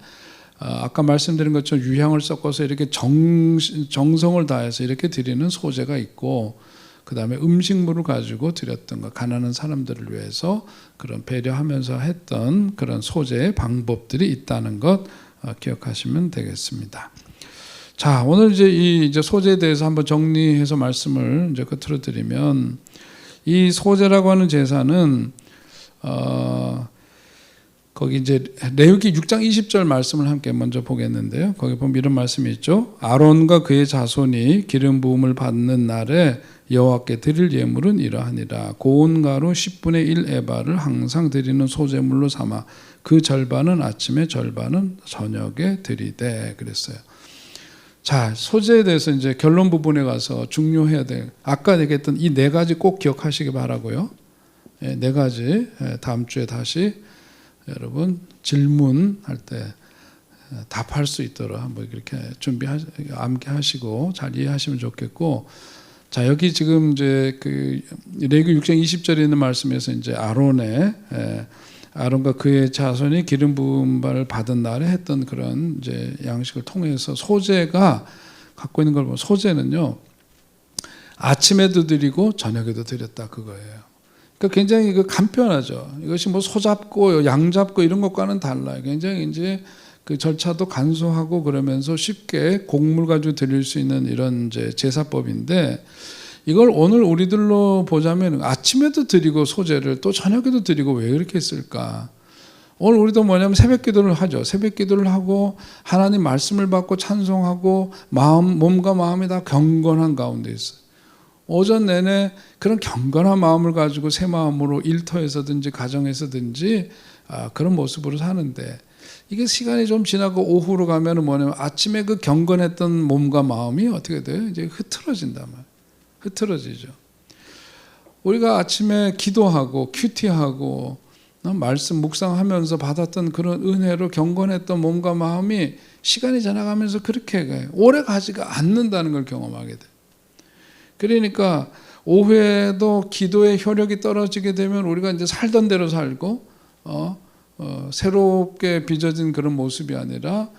아까 말씀드린 것처럼 유향을 섞어서 이렇게 정성을 다해서 이렇게 드리는 소재가 있고, 그 다음에 음식물을 가지고 드렸던 것, 가난한 사람들을 위해서 그런 배려하면서 했던 그런 소재의 방법들이 있다는 것 기억하시면 되겠습니다. 자, 오늘 이제 소재에 대해서 한번 정리해서 말씀을 이제 끝으로 드리면, 이 소재라고 하는 제사는 거기 이제 레위기 6장 20절 말씀을 함께 먼저 보겠는데요. 거기 보면 이런 말씀이 있죠. 아론과 그의 자손이 기름 부음을 받는 날에 여호와께 드릴 예물은 이러하니라. 고운 가루 10분의 1 에바를 항상 드리는 소재물로 삼아 그 절반은 아침에 절반은 저녁에 드리되 그랬어요. 자, 소재에 대해서 이제 결론 부분에 가서 중요해야 돼. 아까 얘기했던 이 네 가지 꼭 기억하시기 바라고요. 네 가지 다음 주에 다시 여러분 질문할 때 답할 수 있도록 한번 이렇게 암기하시고 잘 이해하시면 좋겠고, 자, 여기 지금 이제 그 레위기 6장 20절에 있는 말씀에서 이제 아론과 그의 자손이 기름 부음을 받은 날에 했던 그런 이제 양식을 통해서 소재가 갖고 있는 걸 보면, 소재는요 아침에도 드리고 저녁에도 드렸다 그거예요. 그러니까 굉장히 간편하죠. 이것이 뭐 소 잡고 양 잡고 이런 것과는 달라요. 굉장히 이제 그 절차도 간소하고 그러면서 쉽게 곡물 가지고 드릴 수 있는 이런 이제 제사법인데, 이걸 오늘 우리들로 보자면 아침에도 드리고 소재를 또 저녁에도 드리고 왜 그렇게 했을까? 오늘 우리도 뭐냐면 새벽 기도를 하죠. 새벽 기도를 하고 하나님 말씀을 받고 찬송하고 몸과 마음이 다 경건한 가운데 있어요. 오전 내내 그런 경건한 마음을 가지고 새 마음으로 일터에서든지 가정에서든지 그런 모습으로 사는데, 이게 시간이 좀 지나고 오후로 가면은 뭐냐면 아침에 그 경건했던 몸과 마음이 어떻게 돼요? 이제 흐트러진단 말이에요. 흐트러지죠. 우리가 아침에 기도하고 큐티하고 말씀 묵상하면서 받았던 그런 은혜로 경건했던 몸과 마음이 시간이 지나가면서 그렇게 오래 가지가 않는다는 걸 경험하게 돼요. 그러니까 오후에도 기도의 효력이 떨어지게 되면 우리가 이제 살던 대로 살고 새롭게 빚어진 그런 모습이 아니라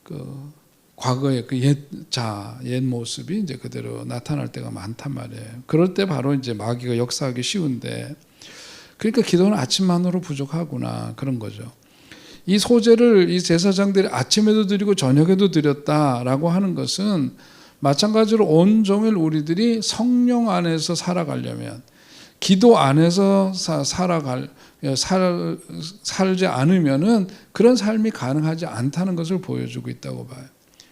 그 과거의 그 옛 모습이 이제 그대로 나타날 때가 많단 말이에요. 그럴 때 바로 이제 마귀가 역사하기 쉬운데, 그러니까 기도는 아침만으로 부족하구나 그런 거죠. 이 소재를 이 제사장들이 아침에도 드리고 저녁에도 드렸다라고 하는 것은 마찬가지로 온종일 우리들이 성령 안에서 살아가려면, 기도 안에서 살지 않으면은 그런 삶이 가능하지 않다는 것을 보여주고 있다고 봐요.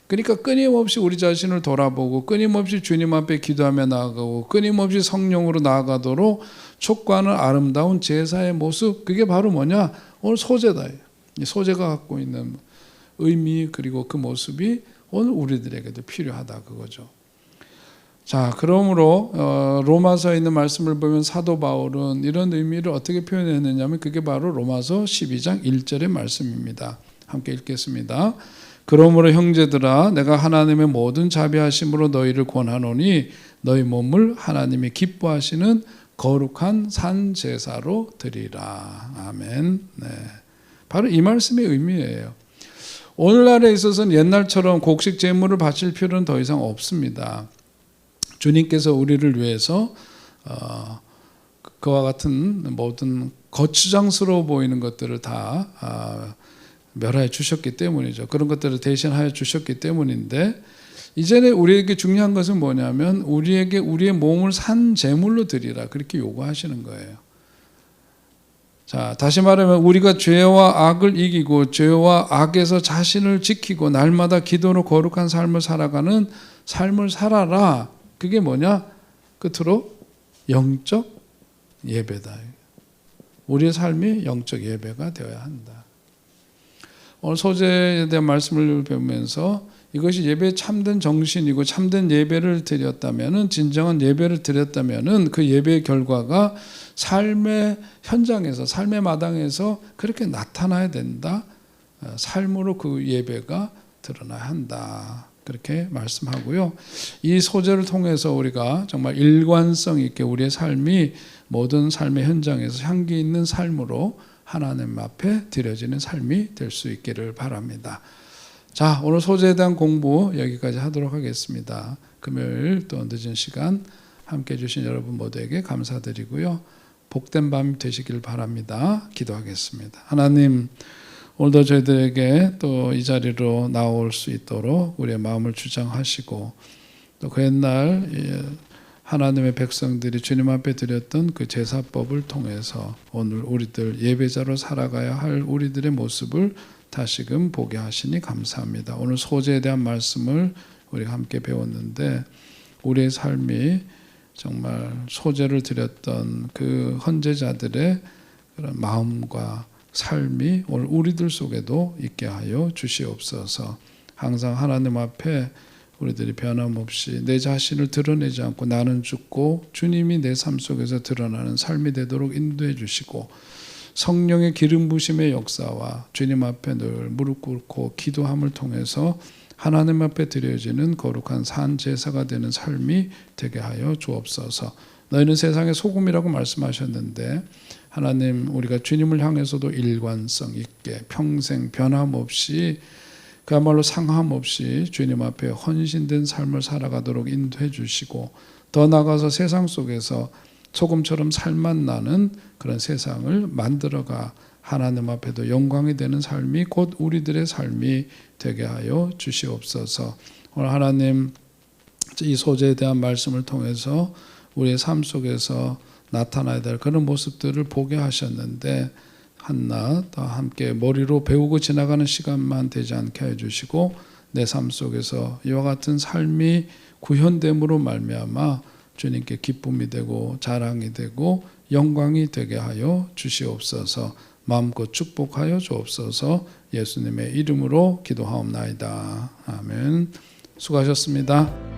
그러니까 끊임없이 우리 자신을 돌아보고 끊임없이 주님 앞에 기도하며 나아가고 끊임없이 성령으로 나아가도록 촉구하는 아름다운 제사의 모습, 그게 바로 뭐냐? 오늘 소재다. 이 소재가 갖고 있는 의미, 그리고 그 모습이 오늘 우리들에게도 필요하다 그거죠. 자, 그러므로 로마서에 있는 말씀을 보면 사도 바울은 이런 의미를 어떻게 표현했느냐면, 그게 바로 로마서 12장 1절의 말씀입니다. 함께 읽겠습니다. 그러므로 형제들아, 내가 하나님의 모든 자비하심으로 너희를 권하노니 너희 몸을 하나님이 기뻐하시는 거룩한 산 제사로 드리라. 아멘. 네, 바로 이 말씀의 의미예요. 오늘날에 있어서는 옛날처럼 곡식 제물을 바칠 필요는 더 이상 없습니다. 주님께서 우리를 위해서 그와 같은 모든 거추장스러워 보이는 것들을 다 멸하여 주셨기 때문이죠. 그런 것들을 대신하여 주셨기 때문인데, 이제는 우리에게 중요한 것은 뭐냐면 우리에게 우리의 몸을 산 제물로 드리라 그렇게 요구하시는 거예요. 자, 다시 말하면 우리가 죄와 악을 이기고 죄와 악에서 자신을 지키고 날마다 기도로 거룩한 삶을 살아가는 삶을 살아라. 그게 뭐냐? 끝으로 영적 예배다. 우리의 삶이 영적 예배가 되어야 한다. 오늘 소재에 대한 말씀을 배우면서 이것이 예배의 참된 정신이고 참된 예배를 드렸다면은, 진정한 예배를 드렸다면은 그 예배의 결과가 삶의 현장에서, 삶의 마당에서 그렇게 나타나야 된다. 삶으로 그 예배가 드러나야 한다. 그렇게 말씀하고요. 이 소재를 통해서 우리가 정말 일관성 있게 우리의 삶이 모든 삶의 현장에서 향기 있는 삶으로 하나님 앞에 드려지는 삶이 될 수 있기를 바랍니다. 자, 오늘 소재에 대한 공부 여기까지 하도록 하겠습니다. 금요일 또 늦은 시간 함께해 주신 여러분 모두에게 감사드리고요. 복된 밤 되시길 바랍니다. 기도하겠습니다. 하나님, 오늘도 저희들에게 또 이 자리로 나올 수 있도록 우리의 마음을 주장하시고, 또 그 옛날 하나님의 백성들이 주님 앞에 드렸던 그 제사법을 통해서 오늘 우리들 예배자로 살아가야 할 우리들의 모습을 다시금 보게 하시니 감사합니다. 오늘 소재에 대한 말씀을 우리가 함께 배웠는데, 우리의 삶이 정말 소재를 드렸던 그 헌제자들의 그런 마음과 삶이 오늘 우리들 속에도 있게 하여 주시옵소서. 항상 하나님 앞에 우리들이 변함없이 내 자신을 드러내지 않고 나는 죽고 주님이 내 삶 속에서 드러나는 삶이 되도록 인도해 주시고, 성령의 기름 부심의 역사와 주님 앞에 늘 무릎 꿇고 기도함을 통해서 하나님 앞에 드려지는 거룩한 산 제사가 되는 삶이 되게 하여 주옵소서. 너희는 세상의 소금이라고 말씀하셨는데, 하나님, 우리가 주님을 향해서도 일관성 있게 평생 변함없이, 그야말로 상함없이 주님 앞에 헌신된 삶을 살아가도록 인도해 주시고, 더 나아가서 세상 속에서 소금처럼 살맛 나는 그런 세상을 만들어가 하나님 앞에도 영광이 되는 삶이 곧 우리들의 삶이 되게 하여 주시옵소서. 오늘 하나님, 이 소재에 대한 말씀을 통해서 우리의 삶 속에서 나타나야 될 그런 모습들을 보게 하셨는데, 한낱 더 함께 머리로 배우고 지나가는 시간만 되지 않게 해주시고, 내 삶 속에서 이와 같은 삶이 구현됨으로 말미암아 주님께 기쁨이 되고 자랑이 되고 영광이 되게 하여 주시옵소서. 마음껏 축복하여 주옵소서. 예수님의 이름으로 기도하옵나이다. 아멘. 수고하셨습니다.